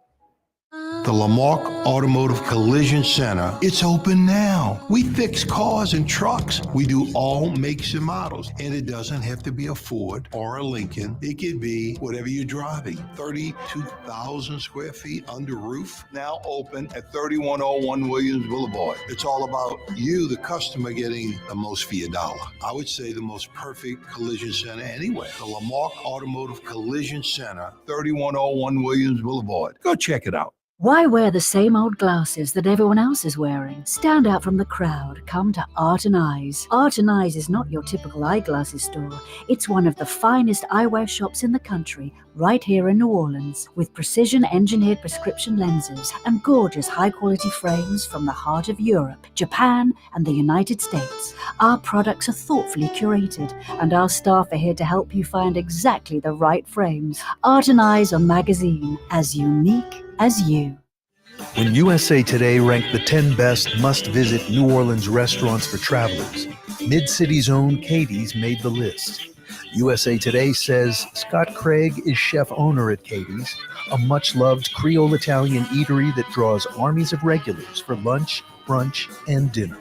The Lamarck Automotive Collision Center, it's open now. We fix cars and trucks. We do all makes and models. And it doesn't have to be a Ford or a Lincoln. It could be whatever you're driving. 32,000 square feet under roof, now open at 3101 Williams Boulevard. It's all about you, the customer, getting the most for your dollar. I would say the most perfect collision center anyway. The Lamarck Automotive Collision Center, 3101 Williams Boulevard. Go check it out. Why wear the same old glasses that everyone else is wearing? Stand out from the crowd. Come to Art and Eyes. Art and Eyes is not your typical eyeglasses store. It's one of the finest eyewear shops in the country, right here in New Orleans, with precision-engineered prescription lenses and gorgeous high-quality frames from the heart of Europe, Japan, and the United States. Our products are thoughtfully curated, and our staff are here to help you find exactly the right frames. Art and Eyes are magazine, as unique as you. When USA Today ranked the 10 best must-visit New Orleans restaurants for travelers, Mid-City's own Katie's made the list. USA Today says Scott Craig is chef-owner at Katie's, a much-loved Creole-Italian eatery that draws armies of regulars for lunch, brunch, and dinner.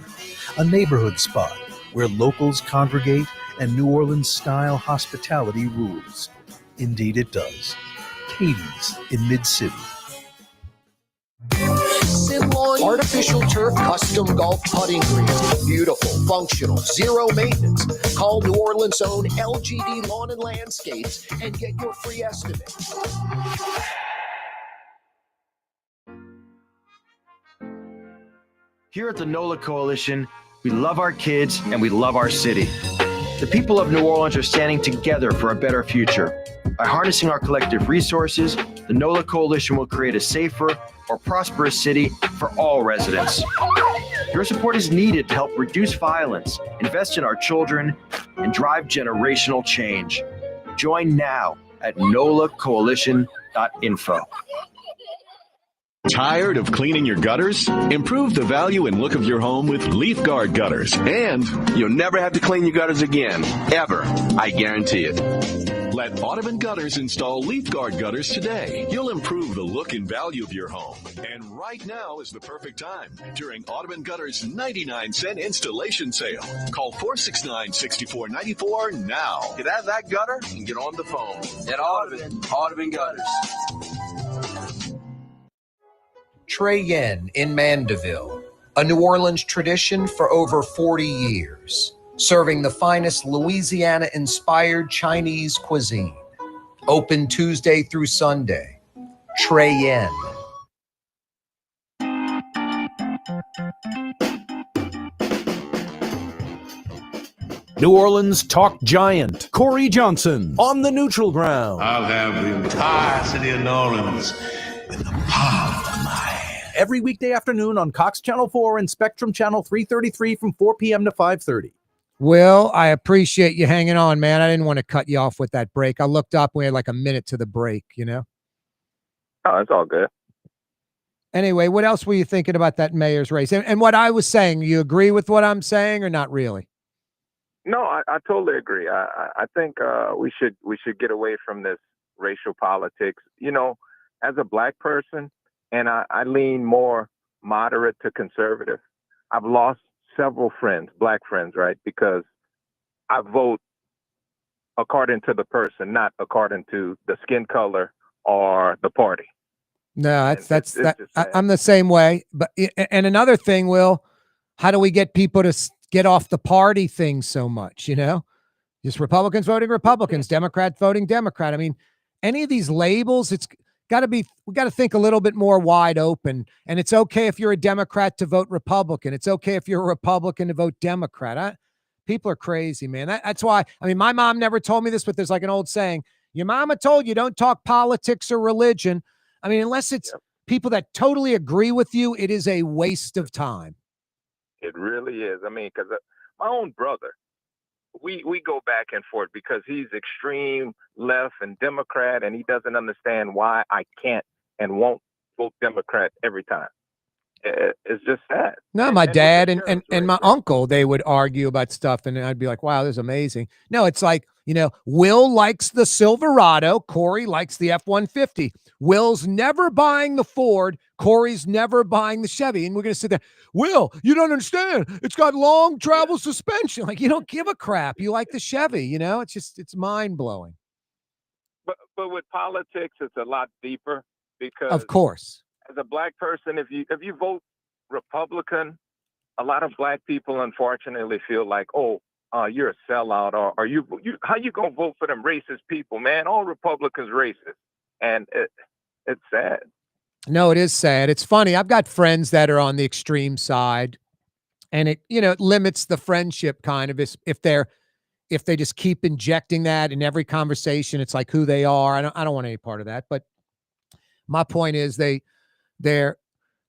A neighborhood spot where locals congregate and New Orleans-style hospitality rules. Indeed it does. Katie's in Mid-City. Simlawn Artificial Turf Custom Golf Putting Greens. Beautiful, functional, zero maintenance. Call New Orleans' own LGD Lawn and Landscapes and get your free estimate. Here at the NOLA Coalition, we love our kids and we love our city. The people of New Orleans are standing together for a better future. By harnessing our collective resources, the NOLA Coalition will create a safer, more prosperous city for all residents. Your support is needed to help reduce violence, invest in our children, and drive generational change. Join now at nolacoalition.info. Tired of cleaning your gutters? Improve the value and look of your home with Leaf Guard gutters, and You'll never have to clean your gutters again, ever. I guarantee it. let Audubon Gutters install Leaf Guard gutters today. You'll improve the look and value of your home. And right now is the perfect time during Audubon Gutters' 99-cent installation sale. Call 469-6494 now. Get out of that gutter and get on the phone. At Audubon Gutters. Trey Yen in Mandeville, a New Orleans tradition for over 40 years, serving the finest Louisiana-inspired Chinese cuisine. Open Tuesday through Sunday. Trey Yen. New Orleans talk giant Corey Johnson on the neutral ground. I'll have the entire city of New Orleans in the palm of my hand. Every weekday afternoon on Cox Channel 4 and Spectrum Channel 333 from 4 p.m. to 5:30. Will, I appreciate you hanging on, man. I didn't want to cut you off with that break. I looked up. We had like a minute to the break, you know? Oh, it's all good. Anyway, what else were you thinking about that mayor's race? And what I was saying, you agree with what I'm saying or not really? No, I totally agree. I think we should get away from this racial politics. You know, as a black person, and I lean more moderate to conservative. I've lost several friends, black friends, right? Because I vote according to the person, not according to the skin color or the party. No, I'm the same way. But and another thing, Will, how do we get people to get off the party thing so much? You know, just Republicans voting Republicans, Democrat voting Democrat. I mean, any of these labels, it's got to be. We got to think a little bit more wide open. And it's okay if you're a Democrat to vote Republican. It's okay if you're a Republican to vote Democrat. People are crazy, man. That's why. I mean, my mom never told me this, but there's like an old saying: "Your mama told you don't talk politics or religion." I mean, unless it's people that totally agree with you, it is a waste of time. It really is. I mean, because my own brother, we go back and forth because he's extreme left and Democrat, and he doesn't understand why I can't and won't vote Democrat every time. It's just sad. No, my dad and my uncle, they would argue about stuff, and I'd be like, wow, this is amazing. No, it's like, you know, Will likes the Silverado. Corey likes the F-150. Will's never buying the Ford. Corey's never buying the Chevy. And we're going to sit there. Will, you don't understand. It's got long travel suspension. Like, you don't give a crap. You like the Chevy, you know? It's mind-blowing. But with politics, it's a lot deeper because, of course, as a black person, if you vote Republican, a lot of black people unfortunately feel like, oh, you're a sellout, or are you how you gonna vote for them racist people, man? All Republicans racist, and it's sad. No, it is sad. It's funny. I've got friends that are on the extreme side, and it limits the friendship kind of if they just keep injecting that in every conversation. It's like who they are. I don't want any part of that. But my point is they're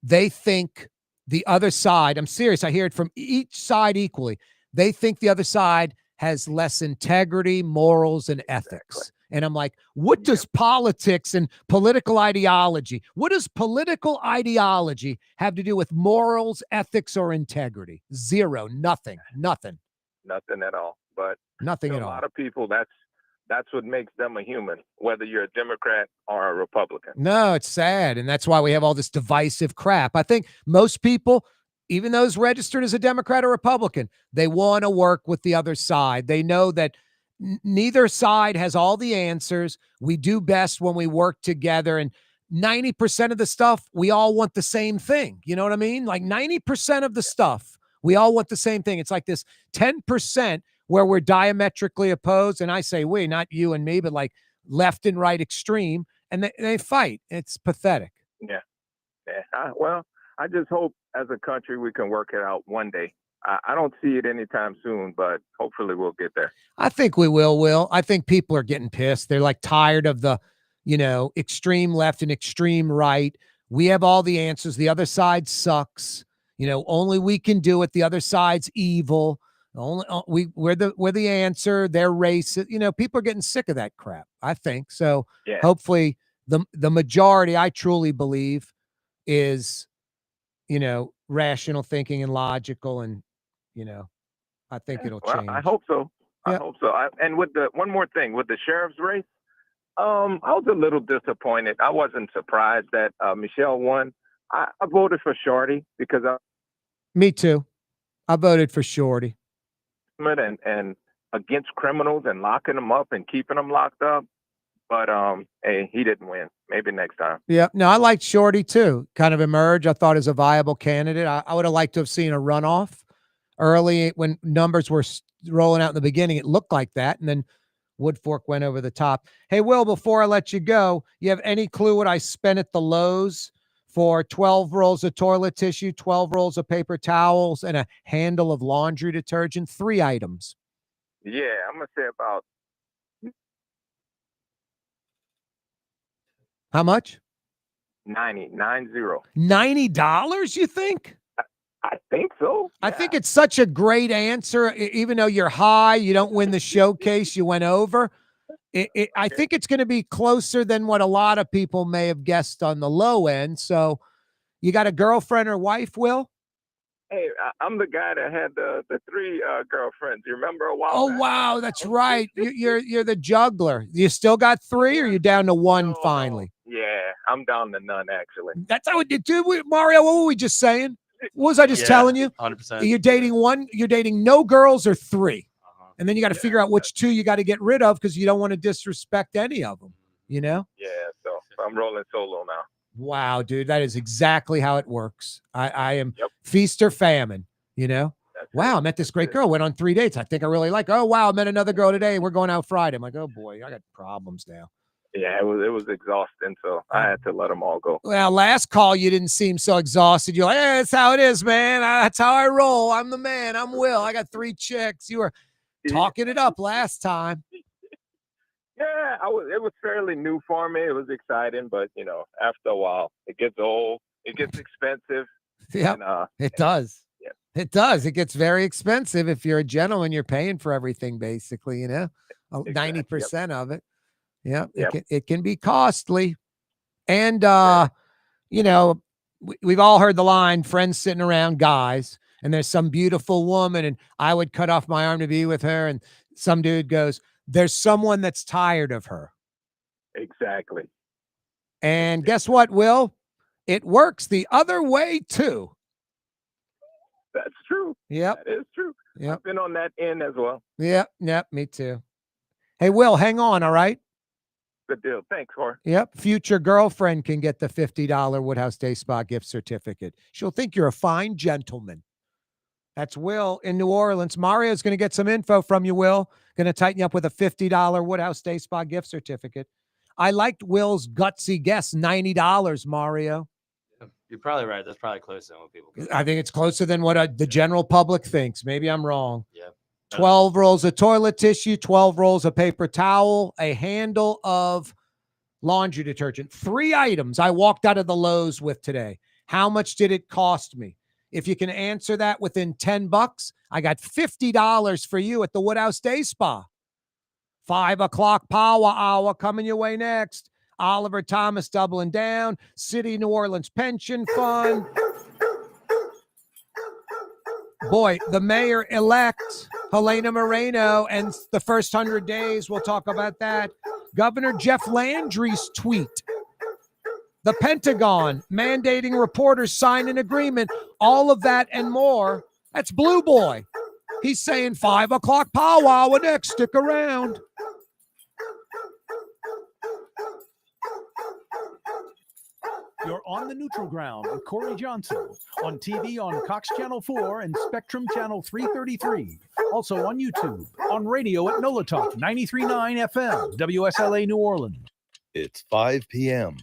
they think the other side, I'm serious, I hear it from each side equally. They think the other side has less integrity, morals, and ethics. And I'm like, what does politics and political ideology, what does political ideology have to do with morals, ethics, or integrity? Zero, nothing. Nothing at all. But Nothing to at a all. lot of people, that's what makes them a human, whether you're a Democrat or a Republican. No, it's sad. And that's why we have all this divisive crap. I think most people, even those registered as a Democrat or Republican, they want to work with the other side. They know that neither side has all the answers. We do best when we work together. And 90% of the stuff, we all want the same thing. You know what I mean? Like 90% of the stuff, we all want the same thing. It's like this 10% where we're diametrically opposed. And I say we, not you and me, but like left and right extreme. And they fight. It's pathetic. Yeah. Well, I just hope as a country we can work it out one day. I don't see it anytime soon, but hopefully we'll get there. I think we will. I think people are getting pissed. They're like tired of the, extreme left and extreme right. We have all the answers. The other side sucks. Only we can do it. The other side's evil. Only we're the answer. They're racist. People are getting sick of that crap. I think so. Yeah. Hopefully, the majority, I truly believe, is rational thinking and logical, and I think it'll Well, change. I hope so. I hope so. And with one more thing, with the sheriff's race, I was a little disappointed. I wasn't surprised that Michelle won. I voted for Shorty because Me too. I voted for Shorty. and against criminals and locking them up and keeping them locked up. But hey, he didn't win. Maybe next time. Yeah. No, I liked Shorty too. Kind of emerge. I thought as a viable candidate. I would have liked to have seen a runoff early when numbers were rolling out in the beginning. It looked like that, and then Woodfork went over the top. Hey, Will, before I let you go, you have any clue what I spent at the Lowe's for 12 rolls of toilet tissue, 12 rolls of paper towels, and a handle of laundry detergent? 3 items. Yeah, I'm gonna say about How much? 90. $90, you think? I think so. I think it's such a great answer. Even though you're high, you don't win the showcase, you went over. I think it's going to be closer than what a lot of people may have guessed on the low end. So you got a girlfriend or wife, Will? Hey, I'm the guy that had the 3 girlfriends. You remember a while Oh, back? wow. That's right. You're the juggler. You still got 3 or you down to 1 finally? Yeah, I'm down to none actually. That's how it did. Mario, what were we just saying? What was I just telling you? 100%. You're dating you're dating no girls or 3. And then you got to figure out which 2 you got to get rid of because you don't want to disrespect any of them, Yeah, so I'm rolling solo now. Wow, dude, that is exactly how it works. I am feast or famine, Wow, I met this great girl, went on 3 dates. I think I really like her. Oh, wow, I met another girl today. We're going out Friday. I'm like, oh boy, I got problems now. Yeah, it was exhausting, so I had to let them all go. Well, last call, you didn't seem so exhausted. You're like, hey, that's how it is, man. That's how I roll. I'm the man. I'm Will. I got 3 chicks. You were talking it up last time. Yeah, it was fairly new for me. It was exciting, but after a while, it gets old. It gets expensive. Yeah, it does. Yeah. It does. It gets very expensive. If you're a gentleman, you're paying for everything, basically, 90% of it. Yeah, it can be costly. And, we've all heard the line, friends sitting around guys, and there's some beautiful woman, and I would cut off my arm to be with her. And some dude goes, there's someone that's tired of her. Exactly. And guess what, Will? It works the other way, too. That's true. Yep. That is true. Yep. I've been on that end as well. Yep, me too. Hey, Will, hang on, all right? Good deal. Thanks, Jorge. Yep. Future girlfriend can get the $50 Woodhouse Day Spa gift certificate. She'll think you're a fine gentleman. That's Will in New Orleans. Mario's going to get some info from you, Will. Going to tighten you up with a $50 Woodhouse Day Spa gift certificate. I liked Will's gutsy guess, $90, Mario. You're probably right. That's probably closer than what people. I think it's closer than what the general public thinks. Maybe I'm wrong. Yeah. 12 rolls of toilet tissue, 12 rolls of paper towel, a handle of laundry detergent. 3 items I walked out of the Lowe's with today. How much did it cost me? If you can answer that within $10, I got $50 for you at the Woodhouse Day Spa. 5 o'clock power hour coming your way next. Oliver Thomas doubling down. City New Orleans Pension Fund. Boy, the mayor-elect, Helena Moreno, and the first 100 days, we'll talk about that. Governor Jeff Landry's tweet. The Pentagon mandating reporters sign an agreement. All of that and more. That's Blue Boy. He's saying 5 o'clock power hour next. Stick around. You're on the neutral ground with Corey Johnson on TV on Cox Channel 4 and Spectrum Channel 333. Also on YouTube, on radio at NOLA Talk 93.9 FM, WSLA New Orleans. It's 5 p.m.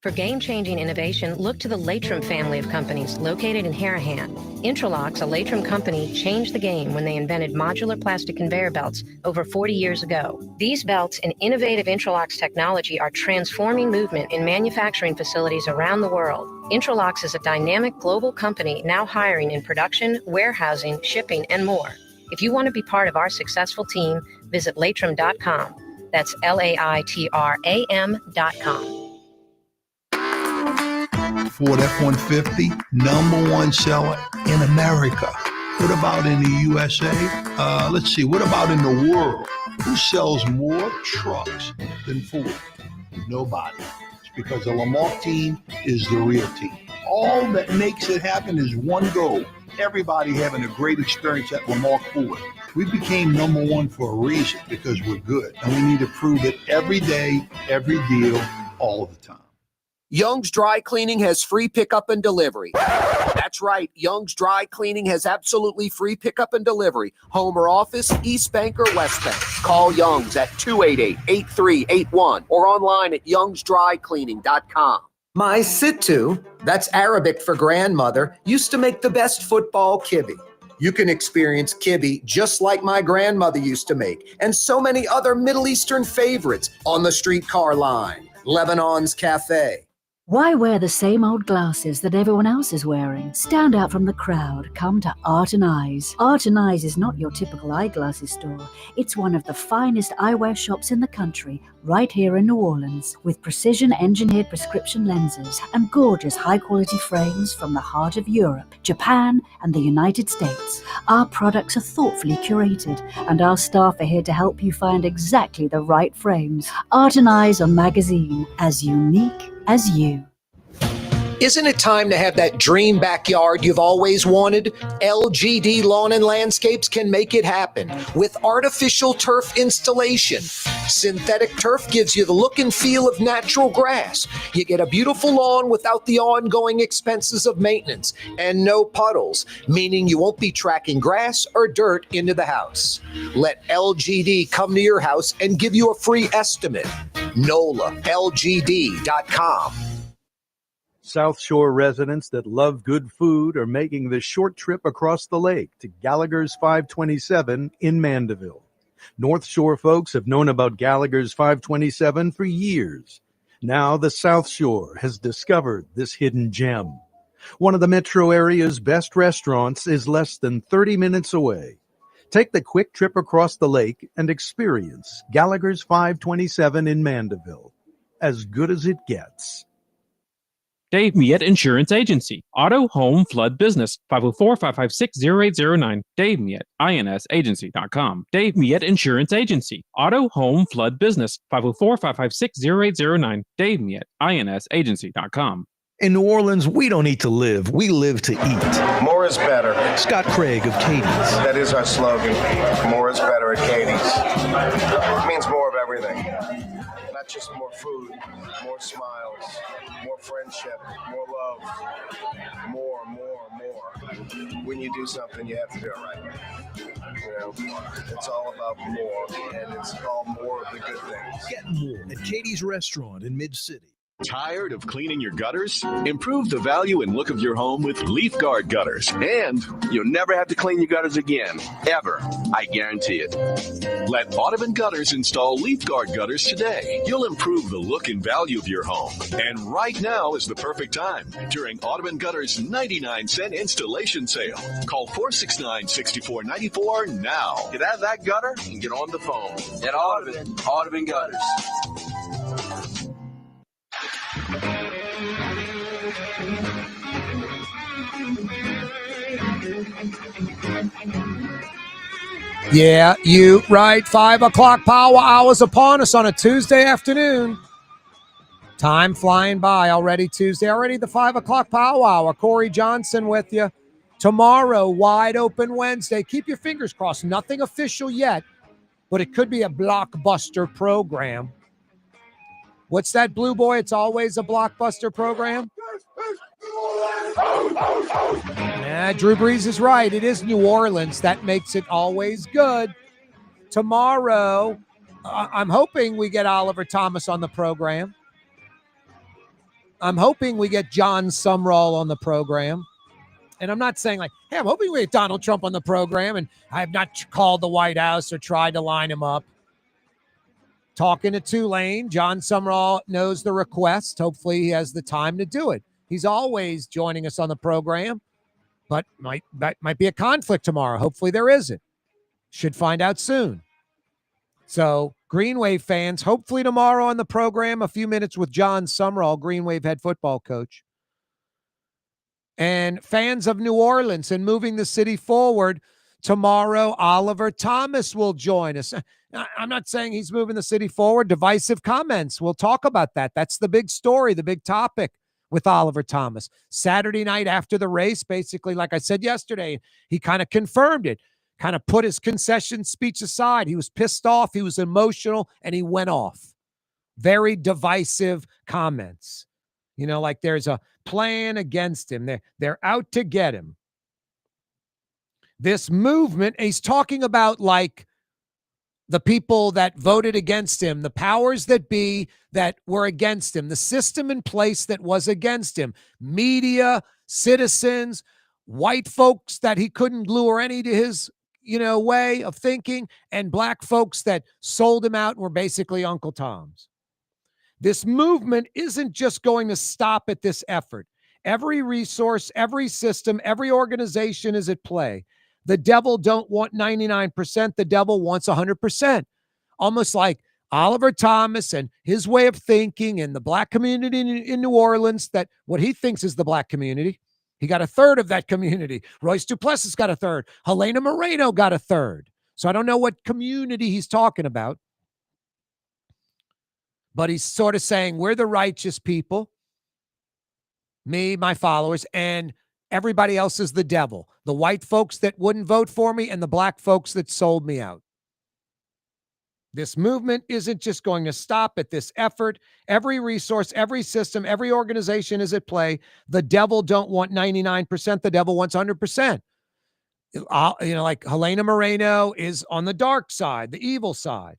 For game-changing innovation, look to the Latrim family of companies located in Harahan. Intralocks, a Latrim company, changed the game when they invented modular plastic conveyor belts over 40 years ago. These belts and innovative Intralocks technology are transforming movement in manufacturing facilities around the world. Intralocks is a dynamic global company now hiring in production, warehousing, shipping, and more. If you want to be part of our successful team, visit Latrim.com. That's LAITRAM.com. Ford F-150, #1 seller in America. What about in the USA? Let's see, what about in the world? Who sells more trucks than Ford? Nobody. It's because the Lamarck team is the real team. All that makes it happen is one goal. Everybody having a great experience at Lamarck Ford. We became #1 for a reason, because we're good. And we need to prove it every day, every deal, all the time. Young's Dry Cleaning has free pickup and delivery. That's right. Young's Dry Cleaning has absolutely free pickup and delivery. Home or office, East Bank or West Bank. Call Young's at 288-8381 or online at youngsdrycleaning.com. My Sittu, that's Arabic for grandmother, used to make the best football kibbe. You can experience kibbe just like my grandmother used to make, and so many other Middle Eastern favorites on the streetcar line. Lebanon's Cafe. Why wear the same old glasses that everyone else is wearing? Stand out from the crowd. Come to Art and Eyes. Art and Eyes is not your typical eyeglasses store. It's one of the finest eyewear shops in the country, right here in New Orleans, with precision-engineered prescription lenses and gorgeous high-quality frames from the heart of Europe, Japan, and the United States. Our products are thoughtfully curated, and our staff are here to help you find exactly the right frames. Art and Eyes on Magazine, as unique as you. Isn't it time to have that dream backyard you've always wanted? LGD Lawn and Landscapes can make it happen with artificial turf installation. Synthetic turf gives you the look and feel of natural grass. You get a beautiful lawn without the ongoing expenses of maintenance and no puddles, meaning you won't be tracking grass or dirt into the house. Let LGD come to your house and give you a free estimate. NOLALGD.com. South Shore residents that love good food are making the short trip across the lake to Gallagher's 527 in Mandeville. North Shore folks have known about Gallagher's 527 for years. Now the South Shore has discovered this hidden gem. One of the metro area's best restaurants is less than 30 minutes away. Take the quick trip across the lake and experience Gallagher's 527 in Mandeville. As good as it gets. Dave Miet Insurance Agency. Auto, home, flood, business. 504-556-0809. Dave Miet, INSagency.com. Dave Miet Insurance Agency. Auto, home, flood, business. 504-556-0809. Dave Miet, INSagency.com. In New Orleans, we don't eat to live. We live to eat. More is better. Scott Craig of Katie's. That is our slogan. More is better at Katie's. It means more of everything. not just more food, more smiles, more friendship, more love, more. When you do something, you have to do it right. You know, it's all about more, and it's called more of the good things. Get more at Katie's Restaurant in Mid-City. Tired of cleaning your gutters? Improve the value and look of your home with Leaf Guard gutters. And you'll never have to clean your gutters again, ever. I guarantee it. Let Audubon Gutters install Leaf Guard gutters today. You'll improve the look and value of your home. And right now is the perfect time during Audubon Gutters 99-cent installation sale. Call 469-6494 now. Get out of that gutter and get on the phone. At Audubon Gutters. Yeah, you right. 5 o'clock power hours upon us on a Tuesday afternoon. Time flying by already Tuesday. Already the 5 o'clock power hour. Corey Johnson with you. Tomorrow, wide open Wednesday. Keep your fingers crossed. Nothing official yet, but it could be a blockbuster program. What's that, Blue Boy? It's always a blockbuster program? Yeah, Drew Brees is right. It is New Orleans. That makes it always good. Tomorrow, I'm hoping we get Oliver Thomas on the program. I'm hoping we get John Sumrall on the program. And I'm not saying like, hey, I'm hoping we get Donald Trump on the program, and I have not called the White House or tried to line him up. Talking to Tulane, John Sumrall knows the request. Hopefully he has the time to do it. He's always joining us on the program, but that might be a conflict tomorrow. Hopefully there isn't. Should find out soon. So Green Wave fans, hopefully tomorrow on the program, a few minutes with John Sumrall, Green Wave head football coach. And fans of New Orleans and moving the city forward, tomorrow Oliver Thomas will join us. I'm not saying he's moving the city forward. Divisive comments. We'll talk about that. That's the big story, the big topic with Oliver Thomas. Saturday night after the race, basically, like I said yesterday, he kind of confirmed it, kind of put his concession speech aside. He was pissed off, he was emotional, and he went off. Very divisive comments. You know, like there's a plan against him. They're out to get him. This movement, he's talking about like the people that voted against him, the powers that be that were against him, the system in place that was against him, media, citizens, white folks that he couldn't lure any to his, way of thinking, and black folks that sold him out and were basically Uncle Toms. This movement isn't just going to stop at this effort. Every resource, every system, every organization is at play. The devil don't want 99%. The devil wants 100%. Almost like Oliver Thomas and his way of thinking and the black community in New Orleans, that what he thinks is the black community. He got a third of that community. Royce Duplessis got a third. Helena Moreno got a third. So I don't know what community he's talking about. But he's sort of saying, we're the righteous people, me, my followers, and everybody else is the devil. The white folks that wouldn't vote for me and the black folks that sold me out. This movement isn't just going to stop at this effort. Every resource, every system, every organization is at play. The devil don't want 99%. The devil wants 100%. Like Helena Moreno is on the dark side, the evil side.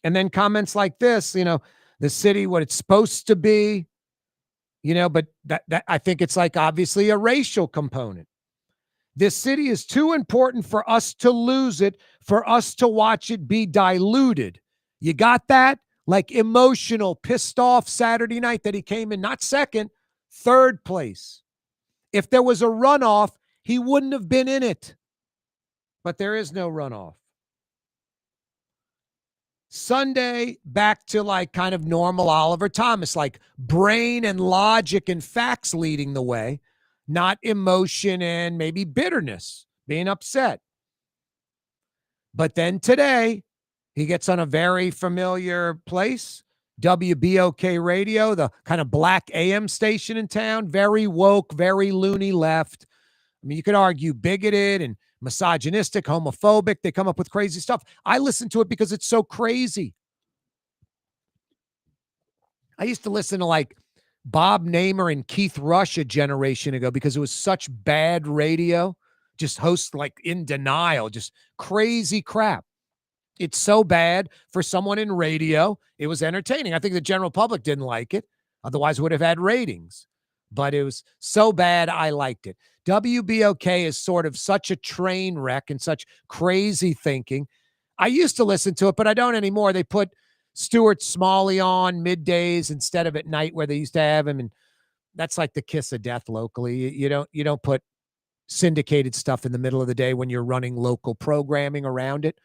And then comments like this, the city, what it's supposed to be, but that I think it's like obviously a racial component. This city is too important for us to lose it, for us to watch it be diluted. You got that? Like emotional, pissed off Saturday night that he came in, not second, third place. If there was a runoff, he wouldn't have been in it. But there is no runoff. Sunday, back to like kind of normal Oliver Thomas, like brain and logic and facts leading the way, not emotion and maybe bitterness, being upset. But then today, he gets on a very familiar place, WBOK Radio, the kind of black AM station in town, very woke, very loony left. I mean, you could argue bigoted and misogynistic, homophobic. They come up with crazy stuff. I listen to it because it's so crazy. I used to listen to like Bob Namer and Keith Rush a generation ago because it was such bad radio. Just hosts like in denial, just crazy crap. It's so bad for someone in radio. It was entertaining. I think the general public didn't like it. Otherwise, it would have had ratings. But it was so bad, I liked it. WBOK is sort of such a train wreck and such crazy thinking. I used to listen to it, but I don't anymore. They put Stuart Smalley on middays instead of at night where they used to have him, and that's like the kiss of death locally. You don't put syndicated stuff in the middle of the day when you're running local programming around it.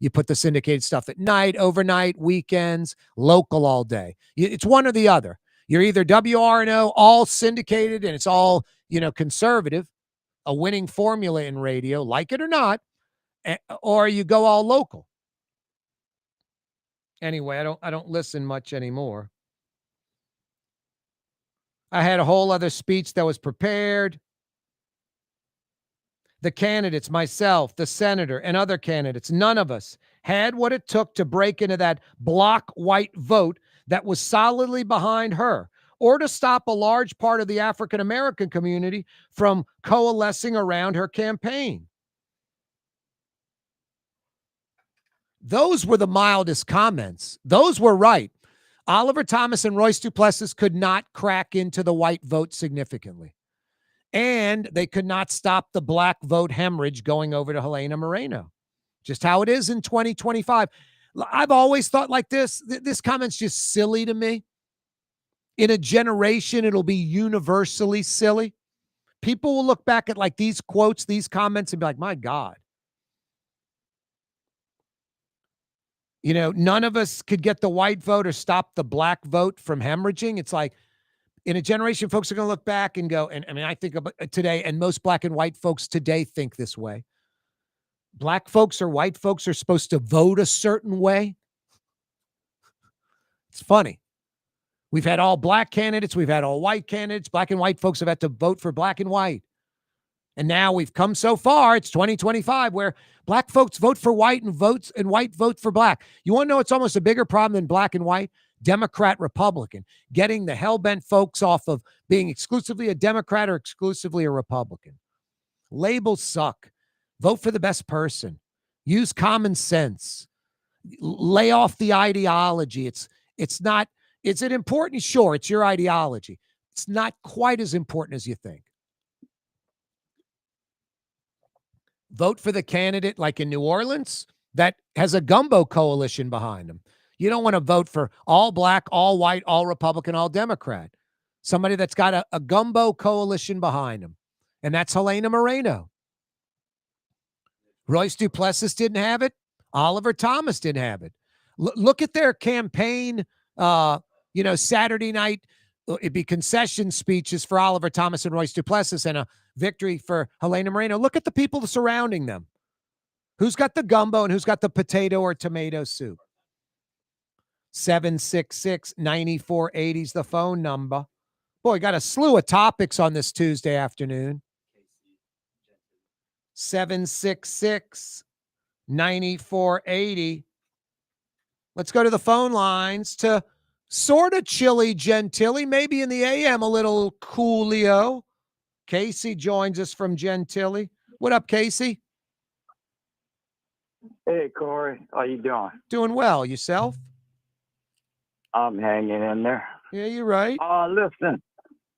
You put the syndicated stuff at night, overnight, weekends, local all day. It's one or the other. You're either WRNO, all syndicated, and it's all, conservative, a winning formula in radio, like it or not, or you go all local. Anyway, I don't listen much anymore. I had a whole other speech that was prepared. The candidates, myself, the senator, and other candidates, none of us had what it took to break into that block white vote that was solidly behind her, or to stop a large part of the African American community from coalescing around her campaign. Those were the mildest comments. Those were right. Oliver Thomas and Royce Duplessis could not crack into the white vote significantly. And they could not stop the black vote hemorrhage going over to Helena Moreno. Just how it is in 2025. I've always thought like this. This comment's just silly to me. In a generation, it'll be universally silly. People will look back at like these quotes, these comments, and be like, my God. None of us could get the white vote or stop the black vote from hemorrhaging. It's like, in a generation, folks are going to look back and go, and I mean, I think about today, and most black and white folks today think this way. Black folks or white folks are supposed to vote a certain way. It's funny. We've had all black candidates. We've had all white candidates. Black and white folks have had to vote for black and white. And now we've come so far, it's 2025, where black folks vote for white and white vote for black. You want to know it's almost a bigger problem than black and white? Democrat, Republican, getting the hell-bent folks off of being exclusively a Democrat or exclusively a Republican. Labels suck. Vote for the best person. Use common sense. Lay off the ideology. Is it important? Sure, it's your ideology. It's not quite as important as you think. Vote for the candidate like in New Orleans that has a gumbo coalition behind them. You don't want to vote for all black, all white, all Republican, all Democrat. Somebody that's got a gumbo coalition behind them. And that's Helena Moreno. Royce Duplessis didn't have it. Oliver Thomas didn't have it. Look at their campaign, Saturday night. It'd be concession speeches for Oliver Thomas and Royce Duplessis and a victory for Helena Moreno. Look at the people surrounding them. Who's got the gumbo and who's got the potato or tomato soup? 766-9480 is the phone number. Boy, got a slew of topics on this Tuesday afternoon. 766-9480. Let's go to the phone lines to sort of chilly Gentilly, maybe in the AM a little coolio. Casey joins us from Gentilly. What up, Casey? Hey, Corey. How you doing? Doing well. Yourself? I'm hanging in there. Yeah, you're right. Listen,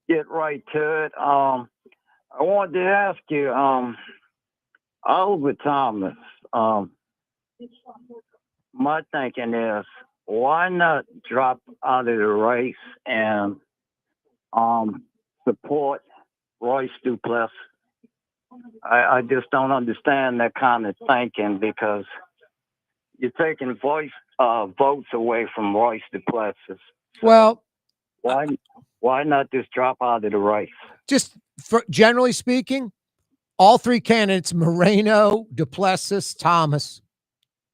get right to it. I wanted to ask you, Oliver Thomas, my thinking is, why not drop out of the race and support Royce Duplessis? I just don't understand that kind of thinking, because you're taking votes away from Royce Duplessis. Well, why not just drop out of the race? Just for generally speaking, all three candidates, Moreno, Duplessis, Thomas,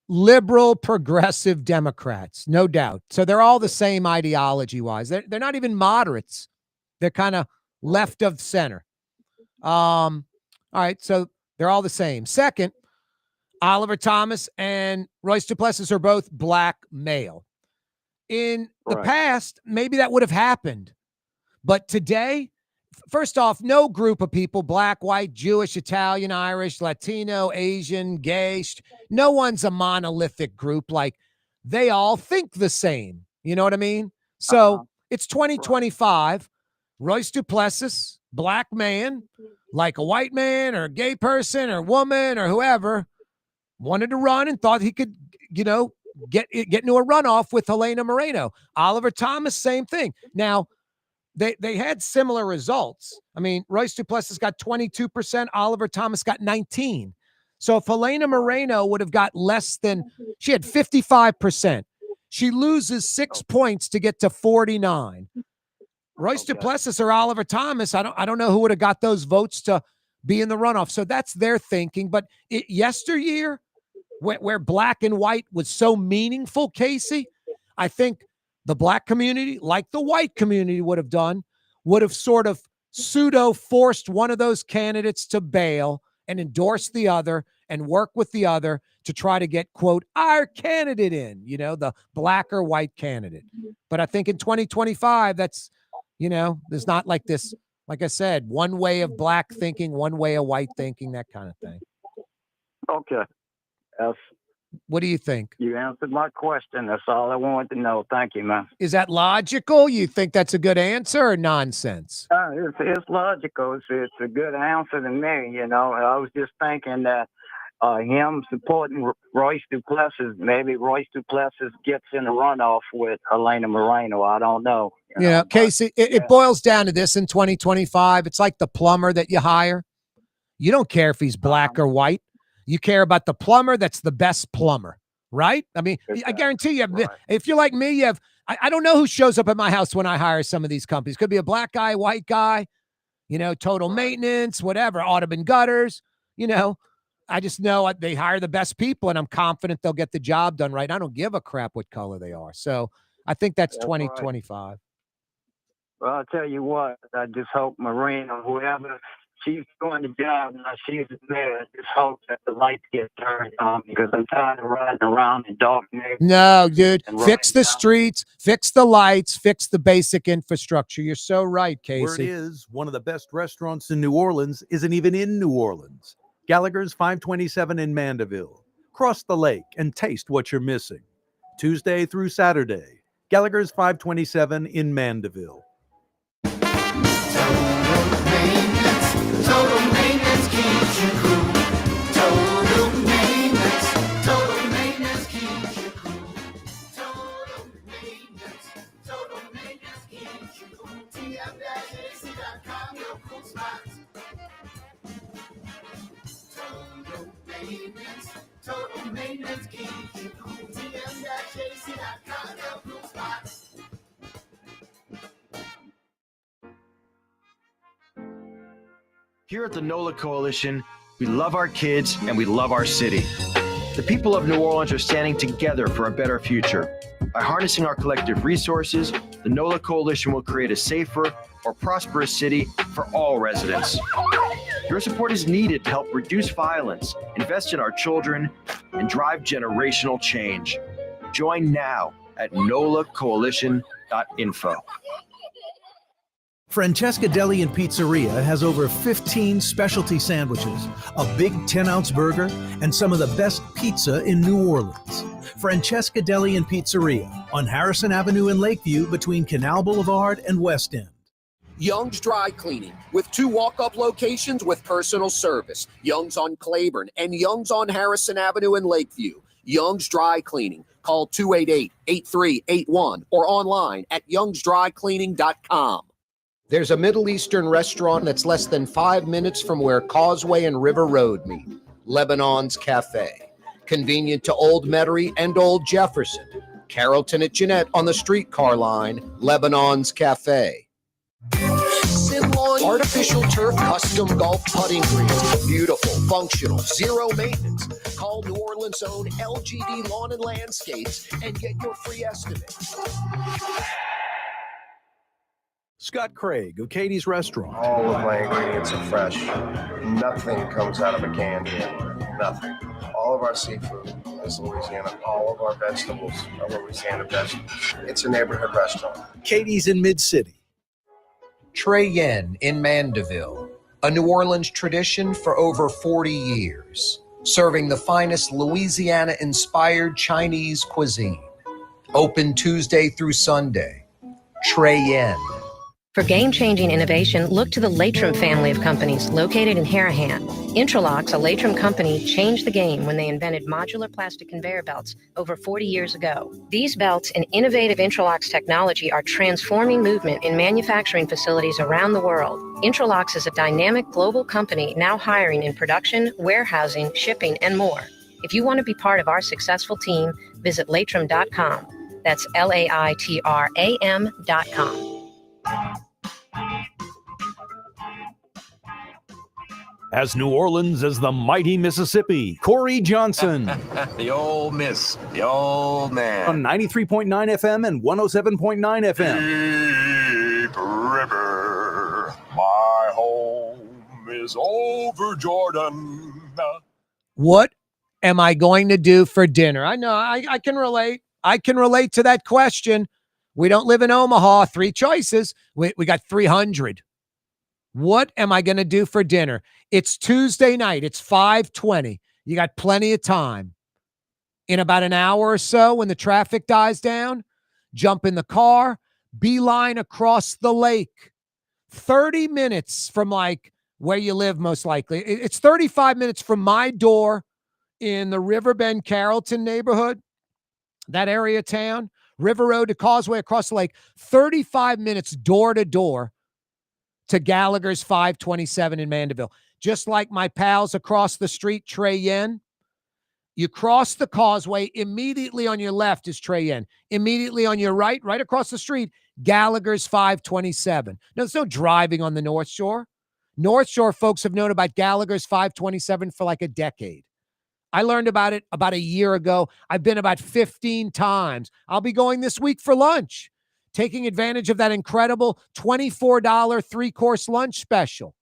liberal, progressive Democrats, no doubt. So they're all the same ideology-wise. They're not even moderates. They're kind of left of center. All right, so they're all the same. Second, Oliver Thomas and Royce Duplessis are both black male. In the Right. past, maybe that would have happened. But today, first off, no group of people, black, white, Jewish, Italian, Irish, Latino, Asian, gay, no one's a monolithic group. Like, they all think the same. You know what I mean? So it's 2025. Royce Duplessis, black man, like a white man or a gay person or woman or whoever, wanted to run and thought he could, get into a runoff with Helena Moreno. Oliver Thomas, same thing. Now, they had similar results. I mean, Royce Duplessis got 22%, Oliver Thomas got 19%. So if Helena Moreno would have got less than, she had 55%. She loses 6 points to get to 49. Royce Duplessis or Oliver Thomas, I don't know who would have got those votes to be in the runoff. So that's their thinking. But yesteryear, where black and white was so meaningful, Casey, I think the black community, like the white community would have done, would have sort of pseudo forced one of those candidates to bail and endorse the other and work with the other to try to get, quote, our candidate in, the black or white candidate. But I think in 2025, that's, there's not like this, like I said, one way of black thinking, one way of white thinking, that kind of thing. Okay. What do you think? You answered my question. That's all I wanted to know. Thank you, man. Is that logical? You think that's a good answer or nonsense? It's logical. It's a good answer to me. I was just thinking that him supporting Royce Duplessis, maybe Royce Duplessis gets in a runoff with Helena Moreno. I don't know. Casey, it boils down to this in 2025. It's like the plumber that you hire. You don't care if he's black or white. You care about the plumber that's the best plumber, right? I mean, I guarantee you, if you're like me, you have, I don't know who shows up at my house when I hire some of these companies. Could be a black guy, white guy, total maintenance, whatever, Audubon Gutters, I just know they hire the best people and I'm confident they'll get the job done right. I don't give a crap what color they are. So I think that's 2025. Right. Well, I'll tell you what, I just hope Marina, whoever, she's doing the job now, she's there. I just hope that the lights get turned on because I'm tired of riding around in dark neighborhoods. No, dude, fix the streets, fix the lights, fix the basic infrastructure. You're so right, Casey. Word is, one of the best restaurants in New Orleans isn't even in New Orleans. Gallagher's 527 in Mandeville. Cross the lake and taste what you're missing. Tuesday through Saturday, Gallagher's 527 in Mandeville. Total maintenance keeps you cool. Total maintenance keeps you cool. Total maintenance keeps you cool. TM-AC.com, your cool spots. Total maintenance keeps you cool. TM-AC.com, your cool spots. Here at the NOLA Coalition, we love our kids and we love our city. The people of New Orleans are standing together for a better future. By harnessing our collective resources, the NOLA Coalition will create a safer, more prosperous city for all residents. Your support is needed to help reduce violence, invest in our children, and drive generational change. Join now at nolacoalition.info. Francesca Deli and Pizzeria has over 15 specialty sandwiches, a big 10-ounce burger, and some of the best pizza in New Orleans. Francesca Deli and Pizzeria on Harrison Avenue in Lakeview between Canal Boulevard and West End. Young's Dry Cleaning, with 2 walk-up locations with personal service. Young's on Claiborne and Young's on Harrison Avenue in Lakeview. Young's Dry Cleaning. Call 288-8381 or online at youngsdrycleaning.com. There's a Middle Eastern restaurant that's less than 5 minutes from where Causeway and River Road meet, Lebanon's Cafe. Convenient to Old Metairie and Old Jefferson. Carrollton at Jeanette on the streetcar line, Lebanon's Cafe. Simlawn artificial turf custom golf putting greens. Beautiful, functional, zero maintenance. Call New Orleans' own LGD Lawn and Landscapes and get your free estimate. Scott Craig of Katie's Restaurant. All of my ingredients are fresh. Nothing comes out of a can here. Nothing. All of our seafood is Louisiana. All of our vegetables are Louisiana vegetables. It's a neighborhood restaurant. Katie's in Mid-City. Trey Yen in Mandeville, a New Orleans tradition for over 40 years, serving the finest Louisiana-inspired Chinese cuisine. Open Tuesday through Sunday. Trey Yen. For game-changing innovation, look to the Latrim family of companies located in Harahan. Intralocks, a Latrim company, changed the game when they invented modular plastic conveyor belts over 40 years ago. These belts and innovative Intralocks technology are transforming movement in manufacturing facilities around the world. Intralocks is a dynamic global company now hiring in production, warehousing, shipping, and more. If you want to be part of our successful team, visit latrim.com. That's LAITRAM.com. As New Orleans as the mighty Mississippi, Corey Johnson. The old miss, the old man. On 93.9 FM and 107.9 FM. Deep River, my home is over Jordan. What am I going to do for dinner? I know I can relate. I can relate to that question. We don't live in Omaha. 3 choices. We got 300. What am I going to do for dinner? It's Tuesday night. It's 5:20. You got plenty of time. In about an hour or so, when the traffic dies down, jump in the car, beeline across the lake. 30 minutes from like where you live, most likely. It's 35 minutes from my door in the Riverbend, Carrollton neighborhood, that area of town, River Road to Causeway across the lake, 35 minutes door to door to Gallagher's 527 in Mandeville. Just like my pals across the street, Trey Yen. You cross the causeway, immediately on your left is Trey Yen. Immediately on your right across the street, Gallagher's 527. Now, there's no driving on the North Shore. North Shore folks have known about Gallagher's 527 for like a decade. I learned about it about a year ago. I've been about 15 times. I'll be going this week for lunch, taking advantage of that incredible $24 3-course lunch special.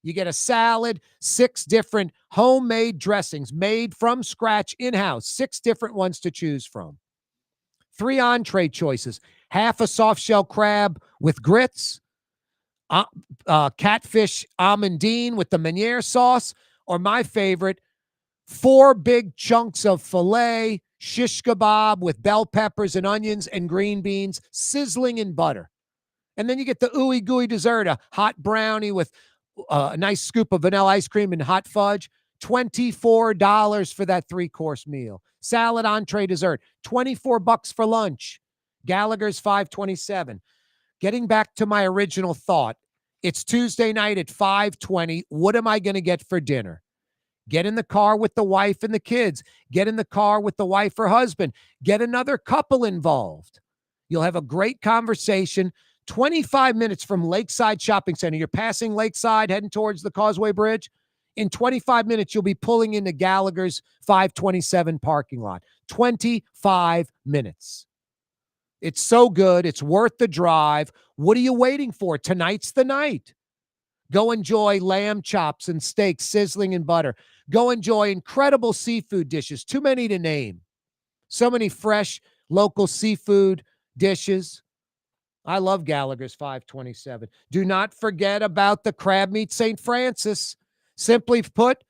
You get a salad, 6 different homemade dressings made from scratch in-house, 6 different ones to choose from. 3 entree choices, half a soft-shell crab with grits, catfish amandine with the Meunier sauce, or my favorite, 4 big chunks of filet, shish kebab with bell peppers and onions and green beans, sizzling in butter. And then you get the ooey gooey dessert, a hot brownie with a nice scoop of vanilla ice cream and hot fudge. $24 for that 3-course meal. Salad, entree, dessert. $24 for lunch. Gallagher's 527. Getting back to my original thought, it's Tuesday night at 5:20. What am I going to get for dinner? Get in the car with the wife and the kids. Get in the car with the wife or husband. Get another couple involved. You'll have a great conversation. 25 minutes from Lakeside Shopping Center. You're passing Lakeside, heading towards the Causeway Bridge. In 25 minutes, you'll be pulling into Gallagher's 527 parking lot. 25 minutes. It's so good. It's worth the drive. What are you waiting for? Tonight's the night. Go enjoy lamb chops and steaks sizzling in butter. Go enjoy incredible seafood dishes. Too many to name. So many fresh local seafood dishes. I love Gallagher's 527. Do not forget about the crab meat St. Francis. Simply put,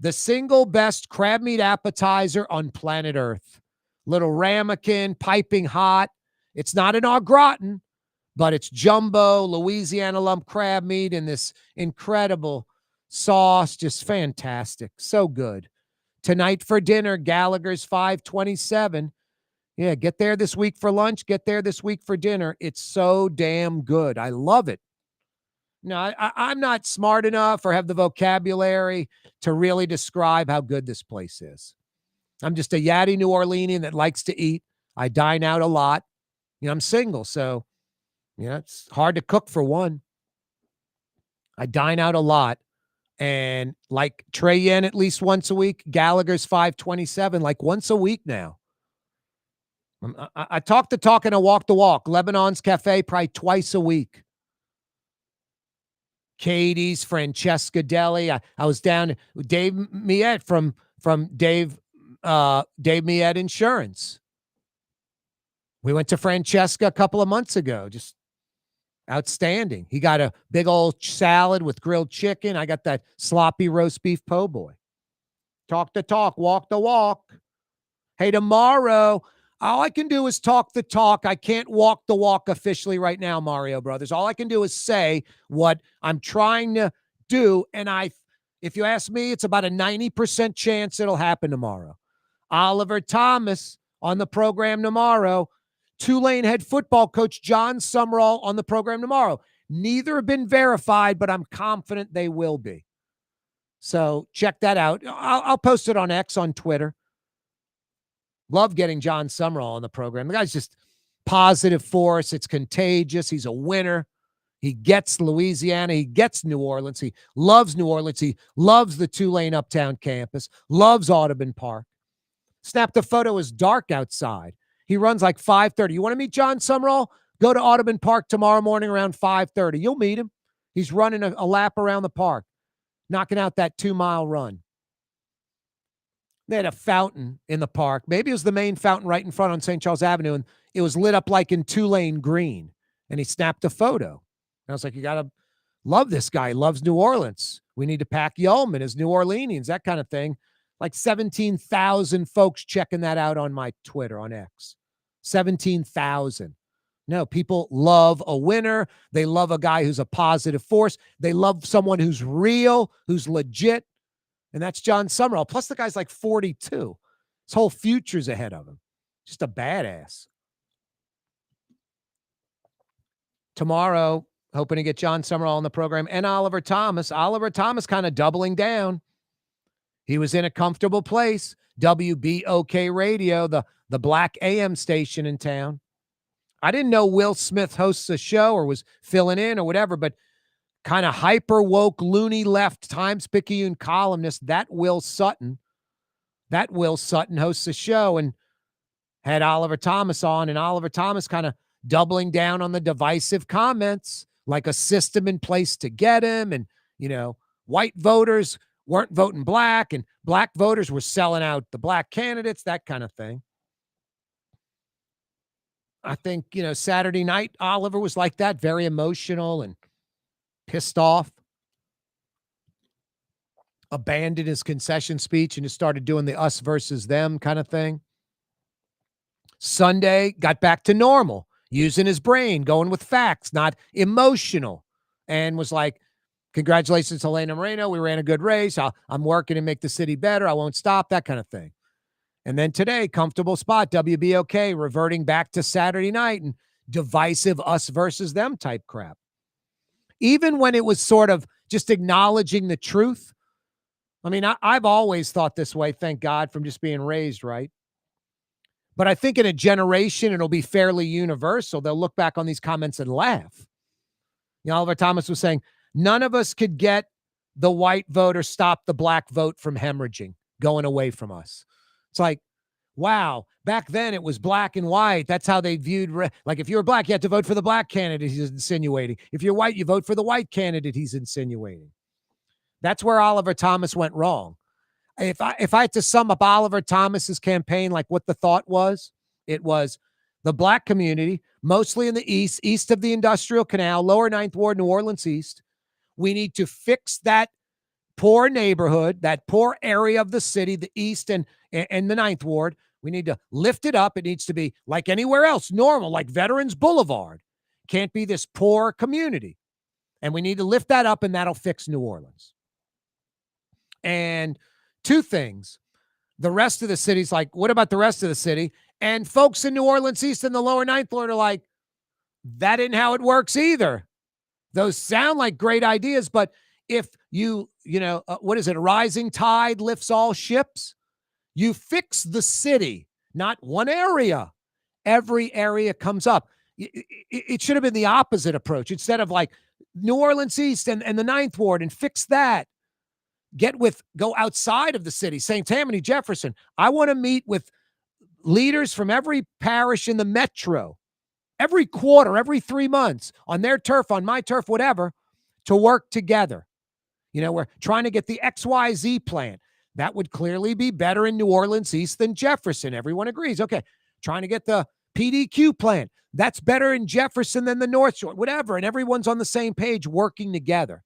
the single best crab meat appetizer on planet Earth. Little ramekin, piping hot. It's not an au gratin, but it's jumbo Louisiana lump crab meat in this incredible sauce. Just fantastic. So good. Tonight for dinner, Gallagher's 527. Yeah, get there this week for lunch. Get there this week for dinner. It's so damn good. I love it. No, I'm not smart enough or have the vocabulary to really describe how good this place is. I'm just a yatty New Orleanian that likes to eat. I dine out a lot. I'm single, so it's hard to cook for one. I dine out a lot. And like Trey Yen at least once a week, Gallagher's 527, like once a week now. I talk the talk and I walk the walk. Lebanon's Cafe probably twice a week. Katie's, Francesca Deli. I was down with Dave Miette from Dave Miette Insurance. We went to Francesca a couple of months ago. Just outstanding. He got a big old salad with grilled chicken. I got that sloppy roast beef po' boy. Talk the talk, walk the walk. Hey, tomorrow, all I can do is talk the talk. I can't walk the walk officially right now, Mario Brothers. All I can do is say what I'm trying to do. And if you ask me, it's about a 90% chance it'll happen tomorrow. Oliver Thomas on the program tomorrow. Tulane head football coach John Sumrall on the program tomorrow. Neither have been verified, but I'm confident they will be. So check that out. I'll post it on X, on Twitter. Love getting John Sumrall on the program. The guy's just positive force. It's contagious. He's a winner. He gets Louisiana. He gets New Orleans. He loves New Orleans. He loves the Tulane Uptown campus, loves Audubon Park. Snapped a photo. It's dark outside. He runs like 5:30. You want to meet John Sumrall? Go to Audubon Park tomorrow morning around 5:30. You'll meet him. He's running a lap around the park, knocking out that 2-mile run. They had a fountain in the park. Maybe it was the main fountain right in front on St. Charles Avenue, and it was lit up like in Tulane green. And he snapped a photo. And I was like, you got to love this guy. He loves New Orleans. We need to pack Yeoman as New Orleanians, that kind of thing. Like 17,000 folks checking that out on my Twitter, on X. 17,000. No, people love a winner. They love a guy who's a positive force. They love someone who's real, who's legit. And that's John Sumrall. Plus, the guy's like 42. His whole future's ahead of him. Just a badass. Tomorrow, hoping to get John Sumrall on the program and Oliver Thomas. Oliver Thomas kind of doubling down. He was in a comfortable place. WBOK Radio, the black AM station in town. I didn't know Will Smith hosts a show or was filling in or whatever, but kind of hyper woke, loony left Times-Picayune columnist, that Will Sutton hosts a show and had Oliver Thomas on, and Oliver Thomas kind of doubling down on the divisive comments, like a system in place to get him. And, white voters weren't voting black and black voters were selling out the black candidates, that kind of thing. I think, Saturday night, Oliver was like that, very emotional and pissed off. Abandoned his concession speech and just started doing the us versus them kind of thing. Sunday, got back to normal, using his brain, going with facts, not emotional, and was like, congratulations to Elena Moreno. We ran a good race. I'm working to make the city better. I won't stop, that kind of thing. And then today, comfortable spot, WBOK, reverting back to Saturday night and divisive us versus them type crap. Even when it was sort of just acknowledging the truth. I mean, I've always thought this way, thank God, from just being raised right. But I think in a generation, it'll be fairly universal. They'll look back on these comments and laugh. Oliver Thomas was saying, none of us could get the white vote or stop the black vote from hemorrhaging, going away from us. It's like, wow, back then it was black and white. That's how they viewed, like if you were black, you had to vote for the black candidate, he's insinuating. If you're white, you vote for the white candidate, he's insinuating. That's where Oliver Thomas went wrong. If I had to sum up Oliver Thomas's campaign, like what the thought was, it was the black community, mostly in the east of the Industrial Canal, lower Ninth Ward, New Orleans East. We need to fix that poor neighborhood, that poor area of the city, the East and the Ninth Ward. We need to lift it up. It needs to be like anywhere else, normal, like Veterans Boulevard. Can't be this poor community. And we need to lift that up, and that'll fix New Orleans. And two things. The rest of the city's like, what about the rest of the city? And folks in New Orleans East and the lower Ninth Ward are like, that isn't how it works either. Those sound like great ideas, but if what is it? A rising tide lifts all ships. You fix the city, not one area. Every area comes up. It should have been the opposite approach. Instead of like New Orleans East and the Ninth Ward and fix that. Go outside of the city, St. Tammany, Jefferson. I want to meet with leaders from every parish in the metro, every quarter, every 3 months, on their turf, on my turf, whatever, to work together. We're trying to get the XYZ plan. That would clearly be better in New Orleans East than Jefferson. Everyone agrees. Okay. Trying to get the PDQ plan. That's better in Jefferson than the North Shore, whatever. And everyone's on the same page working together.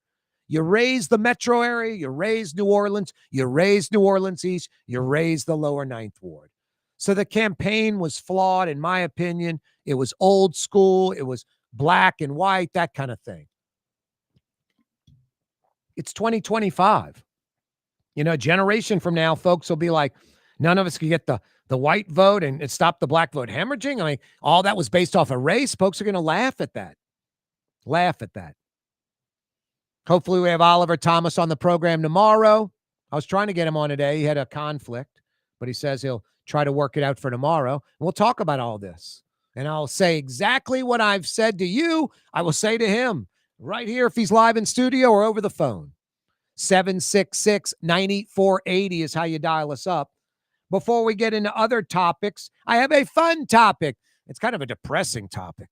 You raise the metro area, you raise New Orleans, you raise New Orleans East, you raise the lower Ninth Ward. So the campaign was flawed, in my opinion. It was old school. It was black and white, that kind of thing. It's 2025. A generation from now, folks will be like, none of us can get the white vote and stop the black vote hemorrhaging. I mean, all that was based off a race. Folks are going to laugh at that. Laugh at that. Hopefully we have Oliver Thomas on the program tomorrow. I was trying to get him on today. He had a conflict, but he says he'll try to work it out for tomorrow. We'll talk about all this. And I'll say exactly what I've said to you, I will say to him right here if he's live in studio or over the phone. 766-9480 is how you dial us up. Before we get into other topics, I have a fun topic. It's kind of a depressing topic.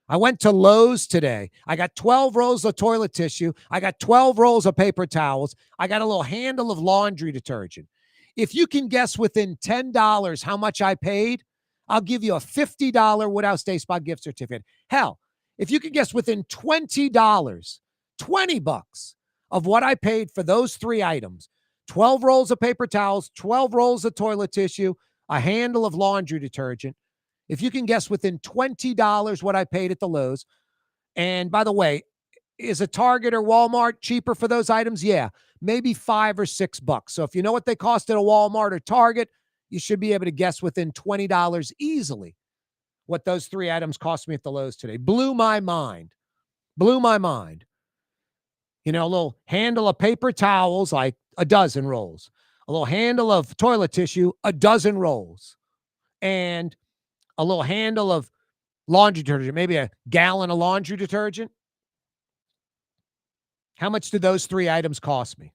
I went to Lowe's today. I got 12 rolls of toilet tissue. I got 12 rolls of paper towels. I got a little handle of laundry detergent. If you can guess within $10 how much I paid, I'll give you a $50 Woodhouse Day Spa gift certificate. Hell, if you can guess within $20, $20 of what I paid for those three items, 12 rolls of paper towels, 12 rolls of toilet tissue, a handle of laundry detergent. If you can guess within $20 what I paid at the Lowe's, and by the way, is a Target or Walmart cheaper for those items? Yeah, maybe $5 or $6. So if you know what they cost at a Walmart or Target, you should be able to guess within $20 easily what those three items cost me at the Lowe's today. Blew my mind. Blew my mind. A little handle of paper towels, like a dozen rolls. A little handle of toilet tissue, a dozen rolls. And a little handle of laundry detergent, maybe a gallon of laundry detergent. How much do those three items cost me?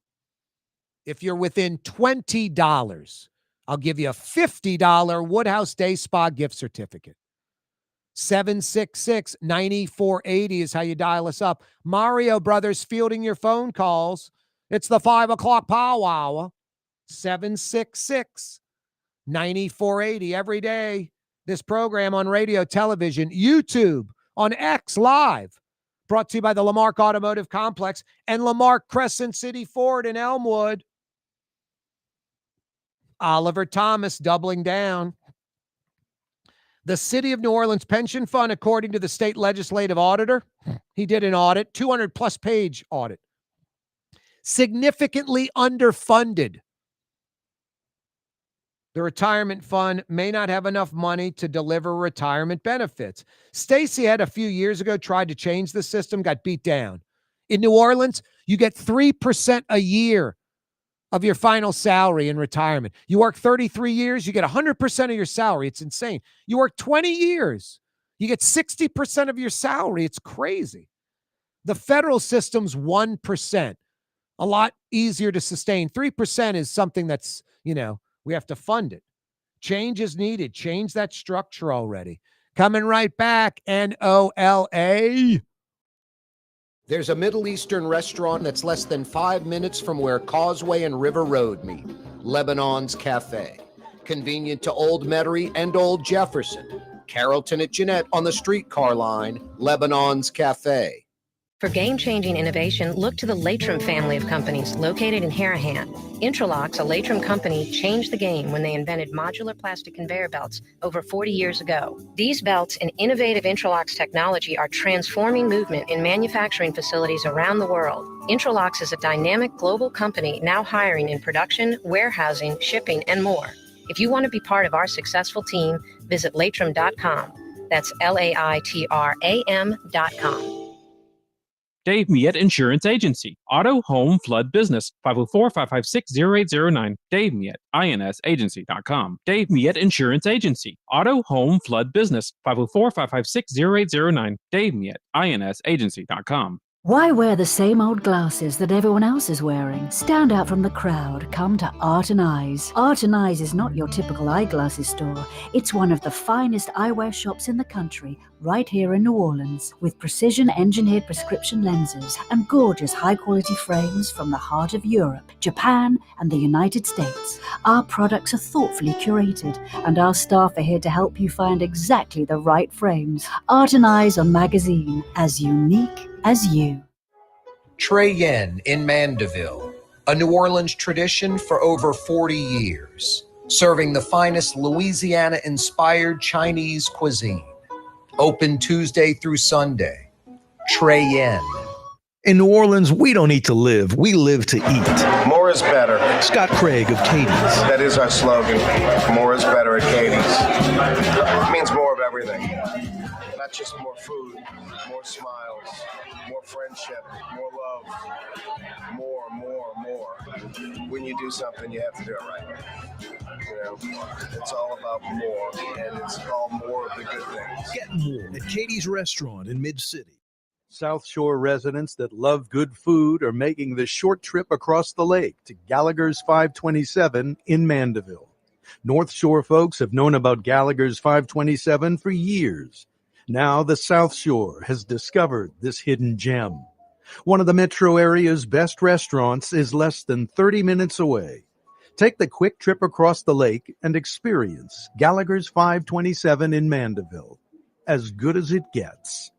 If you're within $20, I'll give you a $50 Woodhouse Day Spa gift certificate. 766-9480 is how you dial us up. Mario Brothers fielding your phone calls. It's the 5 o'clock powwow. 766-9480 every day. This program on radio, television, YouTube, on X Live. Brought to you by the Lamarck Automotive Complex and Lamarck Crescent City Ford in Elmwood. Oliver Thomas doubling down. The City of New Orleans Pension Fund, according to the state legislative auditor, he did an audit, 200-plus page audit, significantly underfunded. The retirement fund may not have enough money to deliver retirement benefits. Stacey had a few years ago tried to change the system, got beat down. In New Orleans, you get 3% a year of your final salary in retirement. You work 33 years, you get 100% of your salary. It's insane. You work 20 years, you get 60% of your salary. It's crazy. The federal system's 1%, a lot easier to sustain. 3% is something that's, we have to fund it. Change is needed. Change that structure already. Coming right back, NOLA. There's a Middle Eastern restaurant that's less than 5 minutes from where Causeway and River Road meet, Lebanon's Cafe. Convenient to Old Metairie and Old Jefferson. Carrollton at Jeanette on the streetcar line, Lebanon's Cafe. For game-changing innovation, look to the Latrim family of companies located in Harahan. Intralocks, a Latrim company, changed the game when they invented modular plastic conveyor belts over 40 years ago. These belts and innovative Intralocks technology are transforming movement in manufacturing facilities around the world. Intralocks is a dynamic global company now hiring in production, warehousing, shipping, and more. If you want to be part of our successful team, visit Latrim.com. That's LAITRAM.com. Dave Miette Insurance Agency. Auto, home, flood, business. 504-556-0809. Dave Miette, INSagency.com. Dave Miette Insurance Agency. Auto, home, flood, business. 504-556-0809. Dave Miette, INSagency.com. Why wear the same old glasses that everyone else is wearing? Stand out from the crowd. Come to Art and Eyes. Art and Eyes is not your typical eyeglasses store. It's one of the finest eyewear shops in the country, right here in New Orleans, with precision-engineered prescription lenses and gorgeous high-quality frames from the heart of Europe, Japan, and the United States. Our products are thoughtfully curated, and our staff are here to help you find exactly the right frames. Art and Eyes on Magazine, as unique as you. Trey Yen in Mandeville, a New Orleans tradition for over 40 years, serving the finest Louisiana-inspired Chinese cuisine. Open Tuesday through Sunday. Trey Yen. In New Orleans, we don't eat to live, we live to eat. More is better. Scott Craig of Katie's. That is our slogan. More is better at Katie's. It means more of everything. Not just more food, more smiles, more friendship, more love, more. When you do something, you have to do it right. You know, it's all about more, and it's all more of the good things. Get more at Katie's Restaurant in Mid-City. South Shore residents that love good food are making the short trip across the lake to Gallagher's 527 in Mandeville. North Shore folks have known about Gallagher's 527 for years. Now the South Shore has discovered this hidden gem. One of the metro area's best restaurants is less than 30 minutes away. Take the quick trip across the lake and experience Gallagher's 527 in Mandeville. As good as it gets.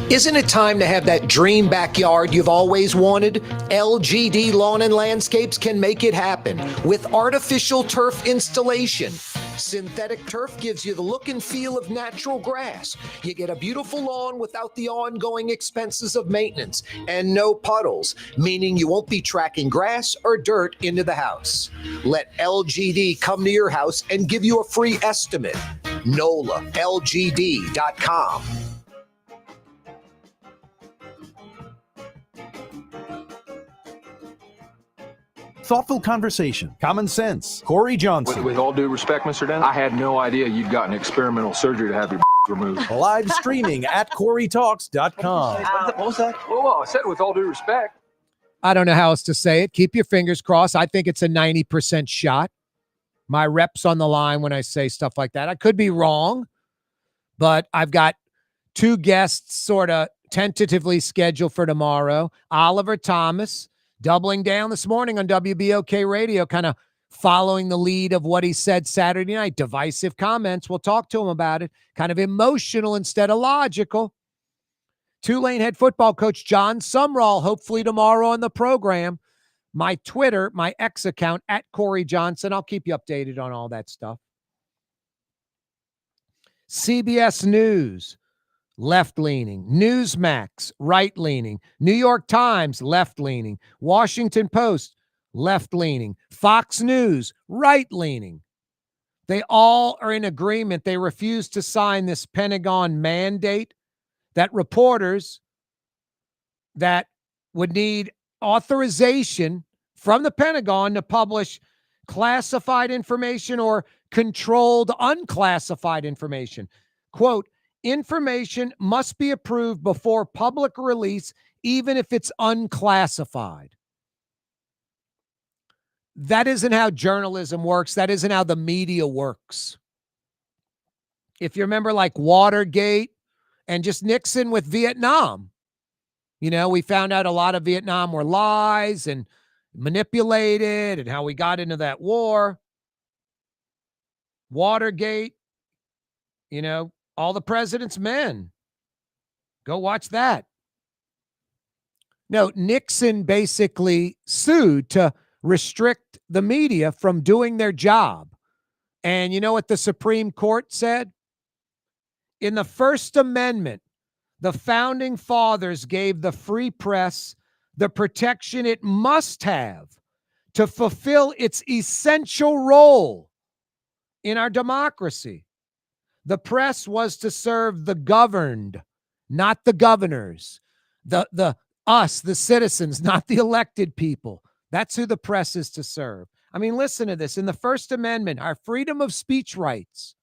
Isn't it time to have that dream backyard you've always wanted? LGD Lawn and Landscapes can make it happen with artificial turf installation. Synthetic turf gives you the look and feel of natural grass. You get a beautiful lawn without the ongoing expenses of maintenance and no puddles, meaning you won't be tracking grass or dirt into the house. Let LGD come to your house and give you a free estimate. NOLALGD.com. Thoughtful conversation, common sense. Corey Johnson. With all due respect, Mr. Dennis, I had no idea you'd gotten experimental surgery to have your removed. Live streaming at CoreyTalks.com. What was that? Oh, I said with all due respect. I don't know how else to say it. Keep your fingers crossed. I think it's a 90% shot. My rep's on the line when I say stuff like that. I could be wrong, but I've got two guests sort of tentatively scheduled for tomorrow. Oliver Thomas, doubling down this morning on WBOK radio, kind of following the lead of what he said Saturday night. Divisive comments. We'll talk to him about it. Kind of emotional instead of logical. Tulane head football coach John Sumrall, hopefully tomorrow on the program. My Twitter, my X account, at Corey Johnson. I'll keep you updated on all that stuff. CBS News, left-leaning. Newsmax, right-leaning. New York Times, left-leaning. Washington Post, left-leaning. Fox News, right-leaning. They all are in agreement. They refuse to sign this Pentagon mandate that reporters that would need authorization from the Pentagon to publish classified information or controlled unclassified information. Quote, information must be approved before public release, even if it's unclassified. That isn't how journalism works. That isn't how the media works. If you remember, like Watergate and just Nixon with Vietnam, you know, we found out a lot of Vietnam were lies and manipulated and how we got into that war. Watergate, you know, all the president's men. Go watch that. No, Nixon basically sued to restrict the media from doing their job. And you know what the Supreme Court said? In the First Amendment, the founding fathers gave the free press the protection it must have to fulfill its essential role in our democracy. The press was to serve the governed, not the governors. Us, the citizens, not the elected people. That's who the press is to serve. I mean, listen to this. In the First Amendment, our freedom of speech rights,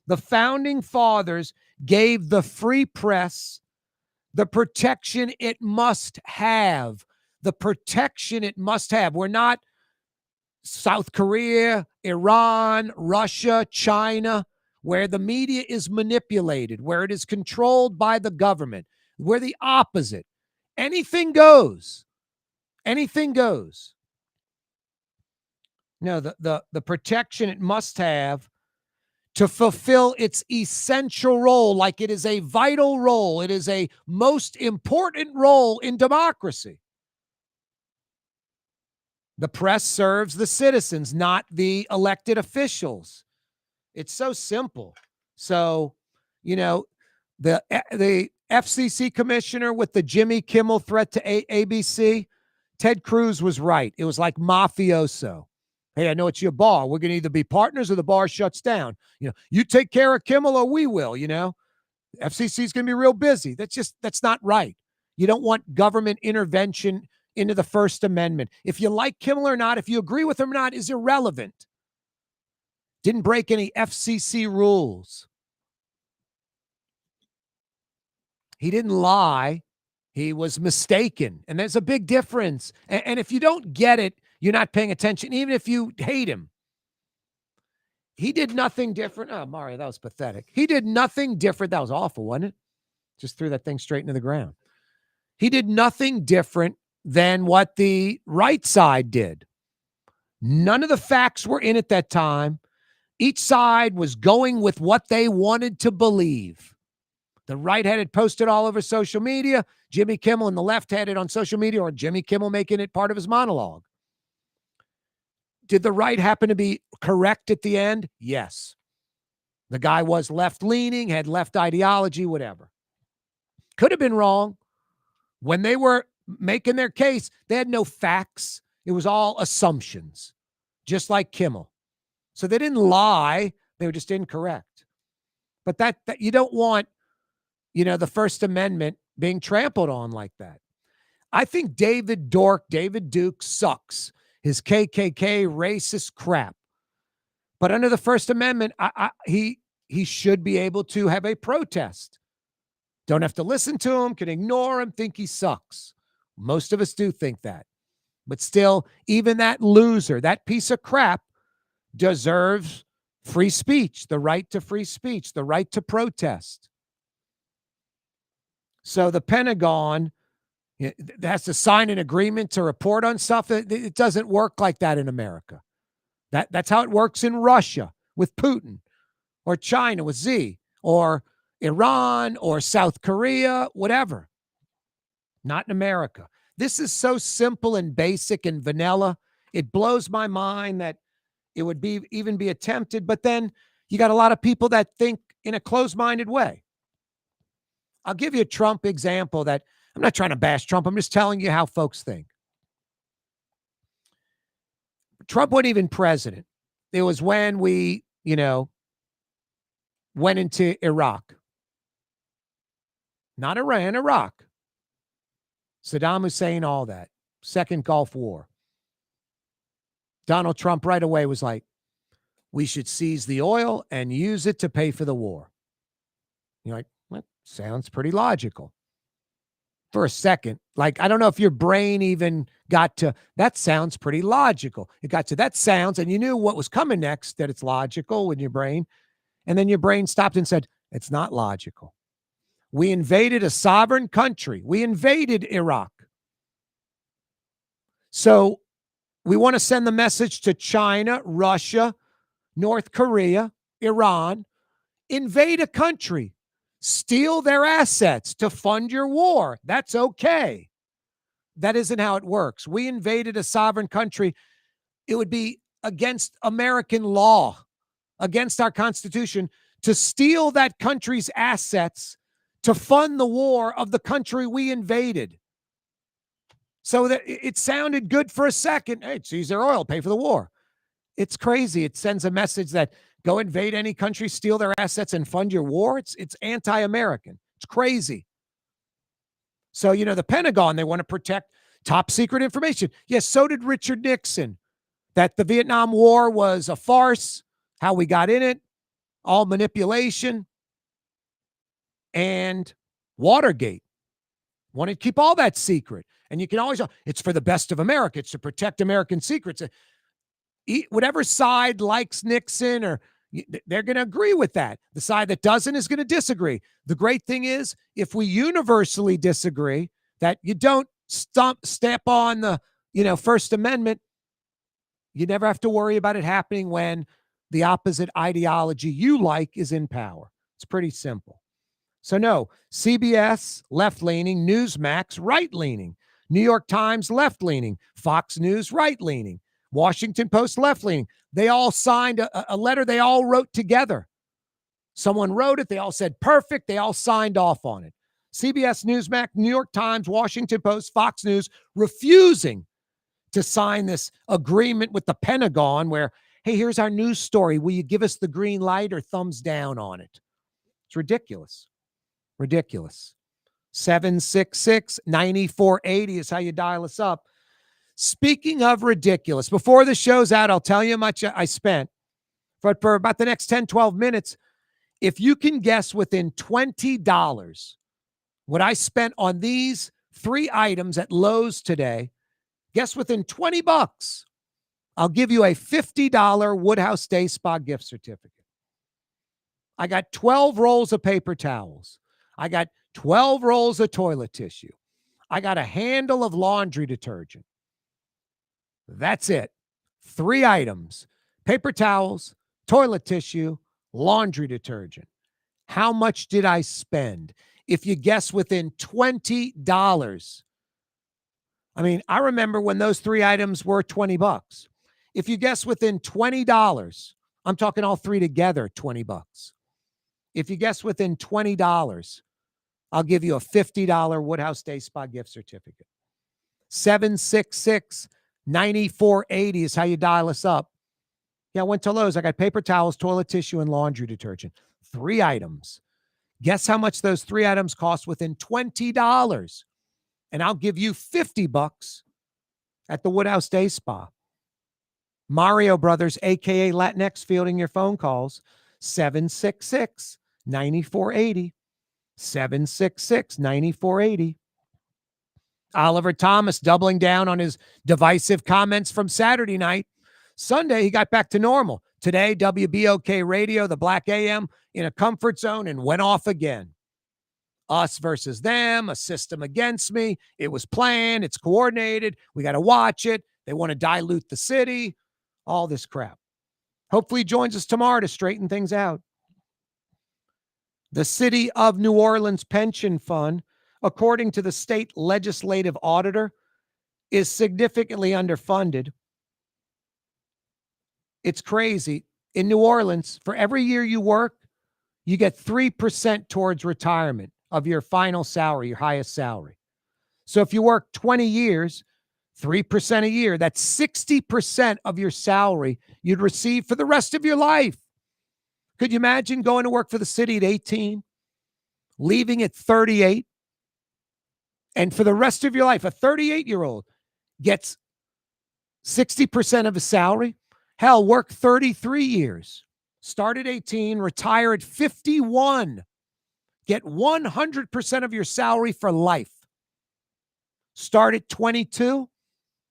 the founding fathers gave the free press The protection it must have. The protection it must have. We're not South Korea, Iran, Russia, China, where the media is manipulated, where it is controlled by the government. We're the opposite. Anything goes. Anything goes. No, the protection it must have to fulfill its essential role, like it is a vital role. It is a most important role in democracy. The press serves the citizens, not the elected officials. It's so simple. So, the FCC commissioner with the Jimmy Kimmel threat to ABC, Ted Cruz was right. It was like mafioso. Hey, I know it's your bar. We're going to either be partners or the bar shuts down. You take care of Kimmel or we will, FCC is going to be real busy. That's not right. You don't want government intervention into the First Amendment. If you like Kimmel or not, if you agree with him or not, is irrelevant. Didn't break any FCC rules. He didn't lie. He was mistaken. And there's a big difference. And if you don't get it, you're not paying attention, even if you hate him. He did nothing different. Oh, Mario, that was pathetic. He did nothing different. That was awful, wasn't it? Just threw that thing straight into the ground. He did nothing different than what the right side did. None of the facts were in at that time. Each side was going with what they wanted to believe. The right had it posted all over social media. Jimmy Kimmel and the left had it on social media, or Jimmy Kimmel making it part of his monologue. Did the right happen to be correct at the end? Yes. The guy was left-leaning, had left ideology, whatever. Could have been wrong. When they were making their case, they had no facts. It was all assumptions, just like Kimmel. So they didn't lie. They were just incorrect. But that you don't want, the First Amendment being trampled on like that. I think David Duke sucks. His KKK racist crap. But under the First Amendment, he should be able to have a protest. Don't have to listen to him, can ignore him, think he sucks. Most of us do think that. But still, even that loser, that piece of crap, deserves free speech, the right to free speech, the right to protest. So the Pentagon has to sign an agreement to report on stuff. It doesn't work like that in America. That's how it works in Russia with Putin, or China with Xi, or Iran, or South Korea, whatever. Not in America. This is so simple and basic and vanilla. It blows my mind that it would even be attempted, but then you got a lot of people that think in a closed-minded way. I'll give you a Trump example that I'm not trying to bash Trump. I'm just telling you how folks think. Trump wasn't even president. It was when we, went into Iraq. Not Iran, Iraq. Saddam Hussein, all that. Second Gulf War. Donald Trump right away was like, we should seize the oil and use it to pay for the war. You're like, that sounds pretty logical. For a second, like, I don't know if your brain even got to, that sounds pretty logical. It got to that sounds, and you knew what was coming next, that it's logical in your brain. And then your brain stopped and said, it's not logical. We invaded a sovereign country. We invaded Iraq. So we want to send the message to China, Russia, North Korea, Iran, invade a country, steal their assets to fund your war. That's okay. That isn't how it works. We invaded a sovereign country. It would be against American law, against our Constitution, to steal that country's assets to fund the war of the country we invaded. So that it sounded good for a second. Hey, seize their oil, pay for the war. It's crazy. It sends a message that go invade any country, steal their assets, and fund your war. It's anti-American. It's crazy. So, the Pentagon, they want to protect top secret information. Yes, so did Richard Nixon. That the Vietnam War was a farce, how we got in it, all manipulation, and Watergate. Want to keep all that secret. And you can always, it's for the best of America. It's to protect American secrets. Whatever side likes Nixon, or they're going to agree with that. The side that doesn't is going to disagree. The great thing is, if we universally disagree, that you don't step on the, First Amendment, you never have to worry about it happening when the opposite ideology you like is in power. It's pretty simple. So no, CBS, left-leaning, Newsmax, right-leaning, New York Times, left-leaning, Fox News, right-leaning, Washington Post, left-leaning. They all signed a letter they all wrote together. Someone wrote it. They all said, perfect. They all signed off on it. CBS, Newsmax, New York Times, Washington Post, Fox News, refusing to sign this agreement with the Pentagon where, hey, here's our news story. Will you give us the green light or thumbs down on it? It's ridiculous. Ridiculous. 766-9480 is how you dial us up. Speaking of ridiculous, before the show's out, I'll tell you how much I spent. But for about the next 10, 12 minutes, if you can guess within $20 what I spent on these 3 items at Lowe's today, guess within $20, I'll give you a $50 Woodhouse Day Spa gift certificate. I got 12 rolls of paper towels. I got 12 rolls of toilet tissue. I got a handle of laundry detergent. That's it. 3 items: paper towels, toilet tissue, laundry detergent. How much did I spend? If you guess within $20, I mean, I remember when those 3 items were $20. If you guess within $20, I'm talking all 3 together, $20. If you guess within $20, I'll give you a $50 Woodhouse Day Spa gift certificate. 766-9480 is how you dial us up. Yeah, I went to Lowe's. I got paper towels, toilet tissue, and laundry detergent. 3 items. Guess how much those 3 items cost within $20? And I'll give you $50 at the Woodhouse Day Spa. Mario Brothers, a.k.a. Latinx, fielding your phone calls. 766-9480. 766-9480. Oliver Thomas doubling down on his divisive comments from Saturday night. Sunday, he got back to normal. Today, WBOK Radio, the Black AM, in a comfort zone and went off again. Us versus them, a system against me. It was planned. It's coordinated. We got to watch it. They want to dilute the city. All this crap. Hopefully he joins us tomorrow to straighten things out. The City of New Orleans Pension Fund, according to the state legislative auditor, is significantly underfunded. It's crazy. In New Orleans, for every year you work, you get 3% towards retirement of your final salary, your highest salary. So if you work 20 years, 3% a year, that's 60% of your salary you'd receive for the rest of your life. Could you imagine going to work for the city at 18, leaving at 38, and for the rest of your life, a 38-year-old gets 60% of his salary? Hell, work 33 years, start at 18, retire at 51, get 100% of your salary for life. Start at 22,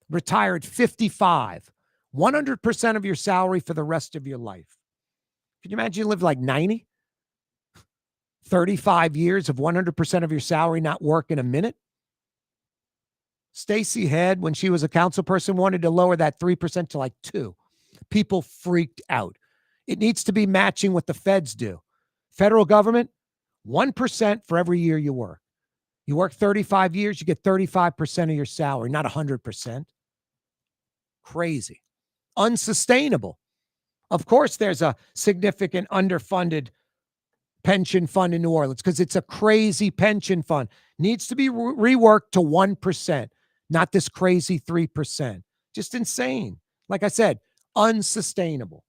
retire at 55, 100% of your salary for the rest of your life. Can you imagine you live like 90? 35 years of 100% of your salary not working a minute? Stacey Head, when she was a council person, wanted to lower that 3% to like 2. People freaked out. It needs to be matching what the feds do. Federal government, 1% for every year you work. You work 35 years, you get 35% of your salary, not 100%. Crazy. Unsustainable. Of course, there's a significant underfunded pension fund in New Orleans because it's a crazy pension fund. Needs to be reworked to 1%, not this crazy 3%. Just insane. Like I said, unsustainable.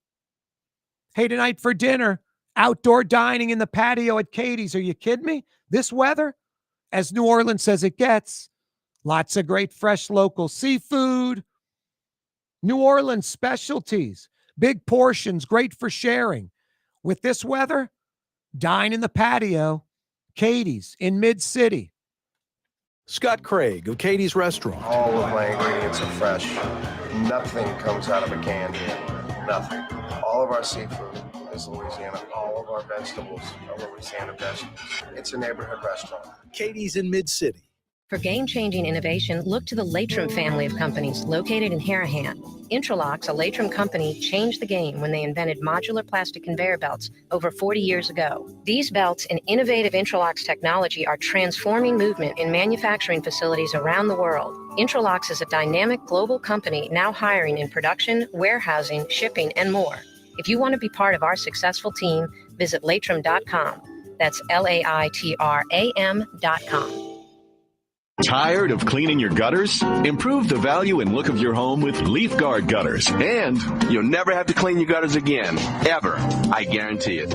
Hey, tonight for dinner, outdoor dining in the patio at Katie's. Are you kidding me? This weather, as New Orleans says it gets, lots of great fresh local seafood, New Orleans specialties, big portions, great for sharing. With this weather, dine in the patio, Katie's in Mid-City. Scott Craig of Katie's Restaurant. All of my ingredients are fresh. Nothing comes out of a can here. Nothing. All of our seafood is Louisiana. All of our vegetables are Louisiana vegetables. It's a neighborhood restaurant. Katie's in Mid-City. For game-changing innovation, look to the Latrim family of companies located in Harahan. Intralocks, a Latrim company, changed the game when they invented modular plastic conveyor belts over 40 years ago. These belts and innovative Intralocks technology are transforming movement in manufacturing facilities around the world. Intralocks is a dynamic global company now hiring in production, warehousing, shipping, and more. If you want to be part of our successful team, visit latrim.com. That's LAITRAM.com. Tired of cleaning your gutters? Improve the value and look of your home with Leaf Guard gutters. And you'll never have to clean your gutters again, ever. I guarantee it.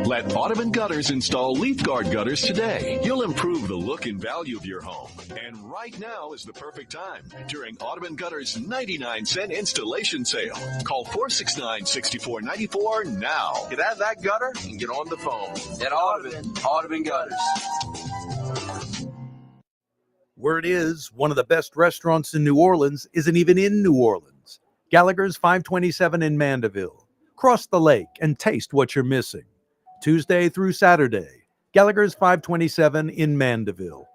Let Audubon Gutters install Leaf Guard gutters today. You'll improve the look and value of your home. And right now is the perfect time during Audubon Gutters 99-cent installation sale. Call 469-6494 now. Get out of that gutter and get on the phone. At Audubon Gutters. Word is, one of the best restaurants in New Orleans isn't even in New Orleans. Gallagher's 527 in Mandeville. Cross the lake and taste what you're missing. Tuesday through Saturday. Gallagher's 527 in Mandeville.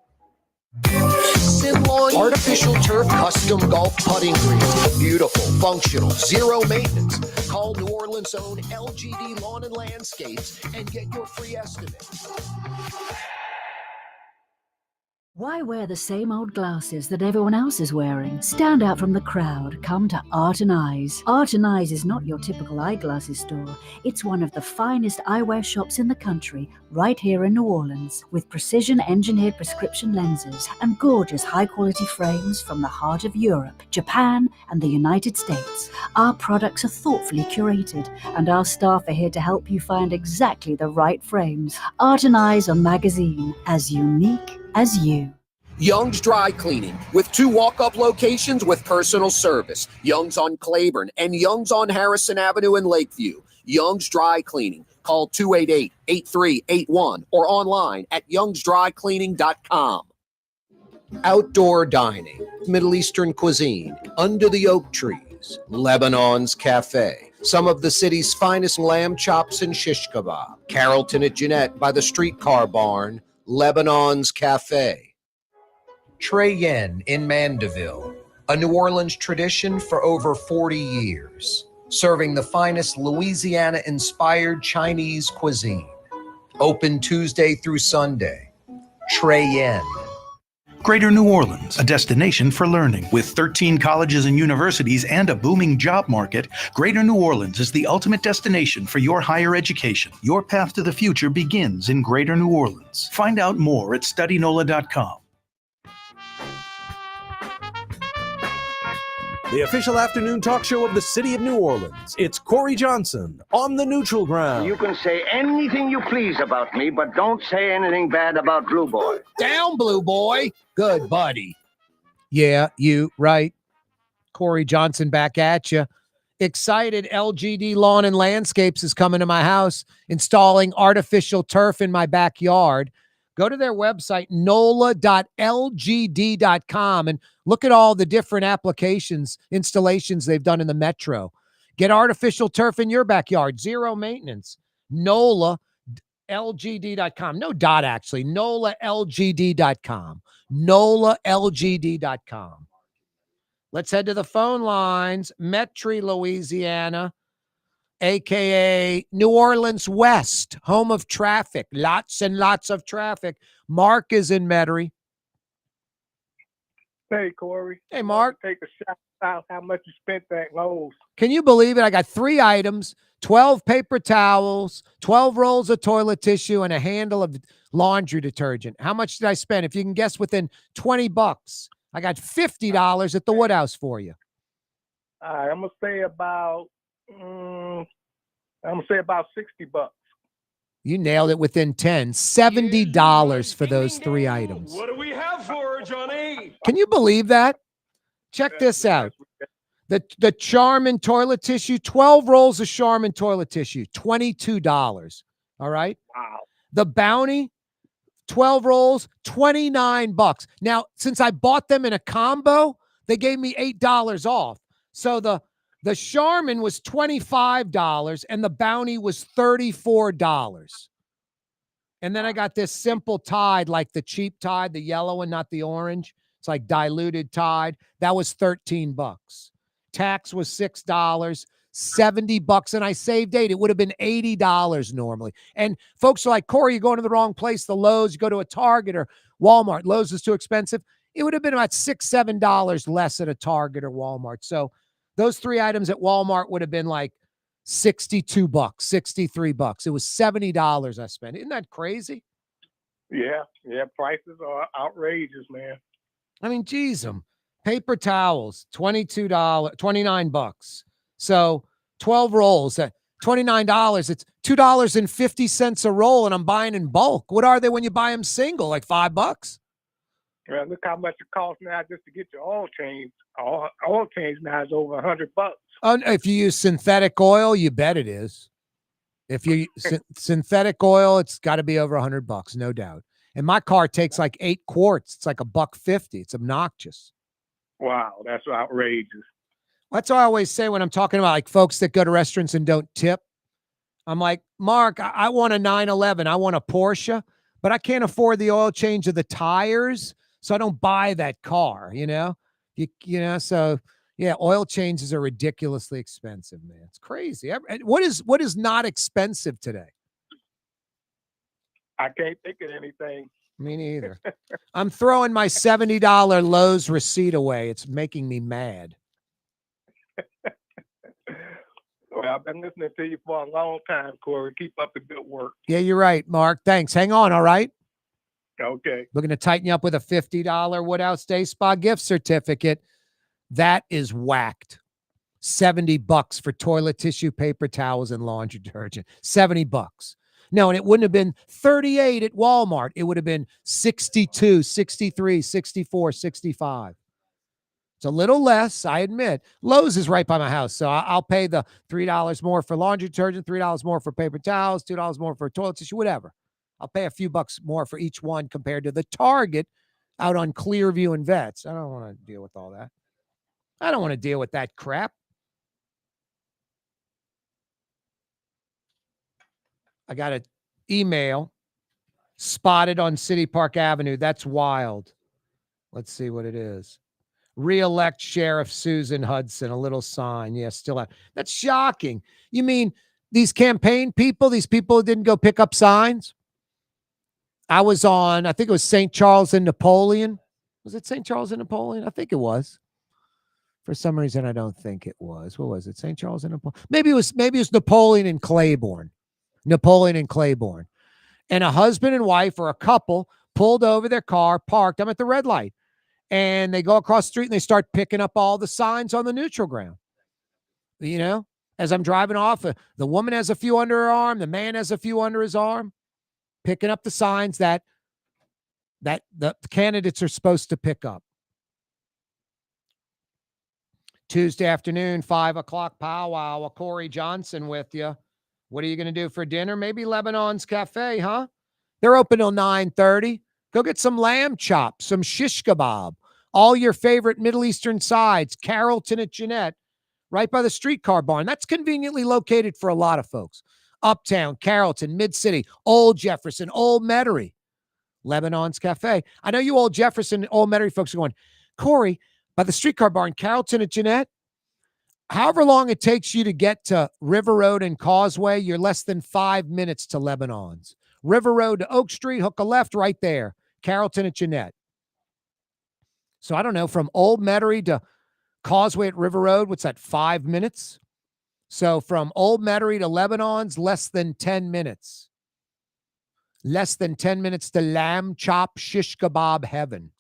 Simlawn artificial turf custom golf putting greens. Beautiful, functional, zero maintenance. Call New Orleans' own LGD Lawn and Landscapes and get your free estimate. Why wear the same old glasses that everyone else is wearing? Stand out from the crowd. Come to Art and Eyes. Art and Eyes is not your typical eyeglasses store. It's one of the finest eyewear shops in the country, right here in New Orleans, with precision-engineered prescription lenses and gorgeous high-quality frames from the heart of Europe, Japan, and the United States. Our products are thoughtfully curated, and our staff are here to help you find exactly the right frames. Art and Eyes are magazine, as unique as you. Young's Dry Cleaning, with 2 walk-up locations with personal service. Young's on Claiborne and Young's on Harrison Avenue in Lakeview. Young's Dry Cleaning. Call 288-8381 or online at youngsdrycleaning.com. Outdoor dining, Middle Eastern cuisine, under the oak trees, Lebanon's Cafe. Some of the city's finest lamb chops and shish kebab. Carrollton at Jeanette by the streetcar barn, Lebanon's Cafe. Trey Yen in Mandeville, a New Orleans tradition for over 40 years, serving the finest Louisiana-inspired Chinese cuisine. Open Tuesday through Sunday. Trey Yen. Greater New Orleans, a destination for learning. With 13 colleges and universities and a booming job market, Greater New Orleans is the ultimate destination for your higher education. Your path to the future begins in Greater New Orleans. Find out more at studynola.com. The official afternoon talk show of the city of New Orleans. It's Corey Johnson on the neutral ground. You can say anything you please about me, but don't say anything bad about Blue Boy. Down, Blue Boy. Good buddy. Yeah, you right. Corey Johnson back at you. Excited LGD Lawn and Landscapes is coming to my house, installing artificial turf in my backyard. Go to their website, nola.lgd.com, and look at all the different applications, installations they've done in the metro. Get artificial turf in your backyard, zero maintenance. NOLA.lgd.com. No dot, actually. NOLALGD.com. NOLALGD.com. Let's head to the phone lines. Metri, Louisiana, a.k.a. New Orleans West, home of traffic. Lots and lots of traffic. Mark is in Metairie. Hey, Corey. Hey, Mark. Take a shot out how much you spent at Lowe's. Can you believe it? I got 3 items, 12 paper towels, 12 rolls of toilet tissue, and a handle of laundry detergent. How much did I spend? If you can guess, within $20. I got $50 at the Woodhouse for you. All right, I'm gonna say about $60. You nailed it within 10. $70 for those 3 items. What do we have for her, Johnny? Can you believe that? Check this out. The Charmin toilet tissue, 12 rolls of Charmin toilet tissue, $22. All right? Wow. The Bounty 12 rolls, $29. Now, since I bought them in a combo, they gave me $8 off. So the Charmin was $25 and the Bounty was $34. And then I got this simple Tide, like the cheap Tide, the yellow and not the orange. It's like diluted Tide. That was $13. Tax was $6. $70 and I saved $8. It would have been $80 normally. And folks are like, Corey, you're going to the wrong place. The Lowe's, you go to a Target or Walmart. Lowe's is too expensive. It would have been about $6, $7 less at a Target or Walmart. So those 3 items at Walmart would have been like $62, $63. It was $70 I spent. Isn't that crazy? Yeah, prices are outrageous, man. I mean, geez, paper towels, $22, $29. So 12 rolls at $29. It's $2.50 a roll, and I'm buying in bulk. What are they when you buy them single? Like $5? Well, look how much it costs now just to get your oil change. Oil change now is over $100. If you use synthetic oil, you bet it is. If you synthetic oil, it's got to be over $100, no doubt. And my car takes like 8 quarts. It's like $1.50. It's obnoxious. Wow, that's outrageous. That's what I always say when I'm talking about like folks that go to restaurants and don't tip. I'm like, Mark, I want a 911. I want a Porsche, but I can't afford the oil change of the tires, so I don't buy that car. So yeah, oil changes are ridiculously expensive, man. It's crazy. What is not expensive today? I can't think of anything. Me neither. I'm throwing my $70 Lowe's receipt away. It's making me mad. Well, I've been listening to you for a long time, Corey. Keep up the good work. Yeah, you're right, Mark. Thanks. Hang on, all right? Okay. We're going to tighten you up with a $50 Woodhouse Day Spa gift certificate. That is whacked. $70 for toilet tissue, paper towels, and laundry detergent. $70. No, and it wouldn't have been 38 at Walmart. It would have been 62, 63, 64, 65. It's a little less, I admit. Lowe's is right by my house, so I'll pay the $3 more for laundry detergent, $3 more for paper towels, $2 more for toilet tissue, whatever. I'll pay a few bucks more for each one compared to the Target out on Clearview and Vets. I don't want to deal with all that. I don't want to deal with that crap. I got an email spotted on City Park Avenue. That's wild. Let's see what it is. Re-elect Sheriff Susan Hudson, a little sign. Yeah, still out. That's shocking. You mean these campaign people, these people who didn't go pick up signs? I was on, I think it was St. Charles and Napoleon. Was it St. Charles and Napoleon? I think it was. For some reason, I don't think it was. What was it? St. Charles and Napoleon? Maybe it was Napoleon and Claiborne. Napoleon and Claiborne. And a husband and wife or a couple pulled over their car, parked. I'm at the red light. And they go across the street and they start picking up all the signs on the neutral ground. As I'm driving off, the woman has a few under her arm. The man has a few under his arm, picking up the signs that the candidates are supposed to pick up. Tuesday afternoon, 5:00 powwow. Corey Johnson with you. What are you going to do for dinner? Maybe Lebanon's Cafe, huh? They're open till 9:30. Go get some lamb chops, some shish kebab, all your favorite Middle Eastern sides, Carrollton at Jeanette, right by the streetcar barn. That's conveniently located for a lot of folks. Uptown, Carrollton, Mid-City, Old Jefferson, Old Metairie, Lebanon's Cafe. I know you Old Jefferson, Old Metairie folks are going, Corey, by the streetcar barn, Carrollton at Jeanette, however long it takes you to get to River Road and Causeway, you're less than 5 minutes to Lebanon's. River Road to Oak Street, hook a left right there. Carrollton at Jeanette. So I don't know, from Old Metairie to Causeway at River Road, what's that, 5 minutes? So from Old Metairie to Lebanon's, less than 10 minutes. Less than 10 minutes to lamb chop shish kebab heaven.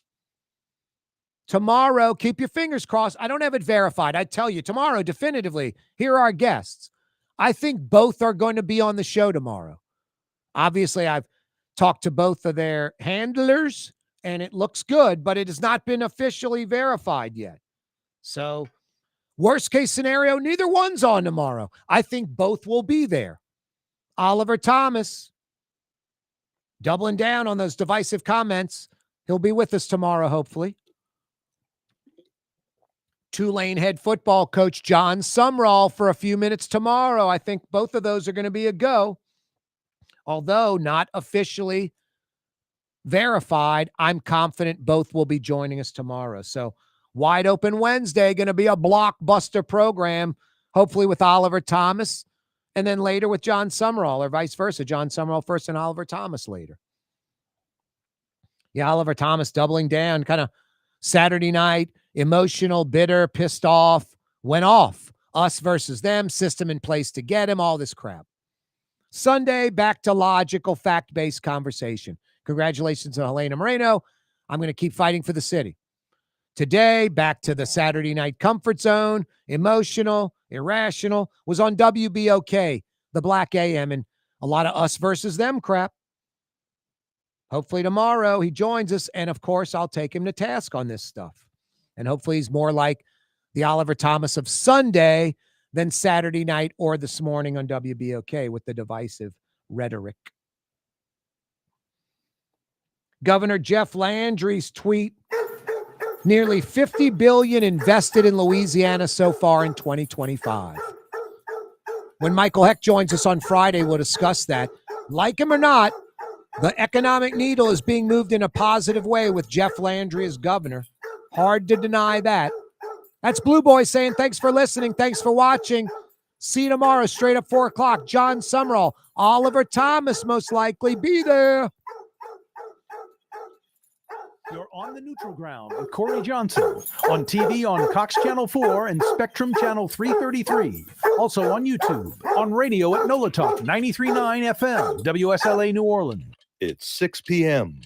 Tomorrow, keep your fingers crossed. I don't have it verified. I tell you, tomorrow, definitively, here are our guests. I think both are going to be on the show tomorrow. Obviously, I've talked to both of their handlers, and it looks good, but it has not been officially verified yet. So, worst case scenario, neither one's on tomorrow. I think both will be there. Oliver Thomas, doubling down on those divisive comments. He'll be with us tomorrow, hopefully. Tulane head football coach John Sumrall for a few minutes tomorrow. I think both of those are going to be a go. Although not officially verified, I'm confident both will be joining us tomorrow. So wide open Wednesday, going to be a blockbuster program, hopefully with Oliver Thomas, and then later with John Sumrall, or vice versa. John Sumrall first and Oliver Thomas later. Yeah, Oliver Thomas doubling down, kind of Saturday night, emotional, bitter, pissed off, went off. Us versus them, system in place to get him, all this crap. Sunday, back to logical, fact-based conversation. Congratulations to Helena Moreno. I'm going to keep fighting for the city. Today, back to the Saturday night comfort zone, emotional, irrational, was on WBOK, the Black AM, and a lot of us versus them crap. Hopefully tomorrow he joins us, and of course, I'll take him to task on this stuff. And hopefully he's more like the Oliver Thomas of Sunday than Saturday night or this morning on WBOK with the divisive rhetoric. Governor Jeff Landry's tweet, nearly $50 billion invested in Louisiana so far in 2025. When Michael Heck joins us on Friday, we'll discuss that. Like him or not, the economic needle is being moved in a positive way with Jeff Landry as governor. Hard to deny that. That's Blue Boy saying thanks for listening. Thanks for watching. See you tomorrow, straight up 4 o'clock. John Sumrall, Oliver Thomas, most likely be there. You're on the neutral ground with Corey Johnson on TV on Cox Channel 4 and Spectrum Channel 333. Also on YouTube, on radio at NOLA Talk 93.9 FM, WSLA New Orleans. It's 6 p.m.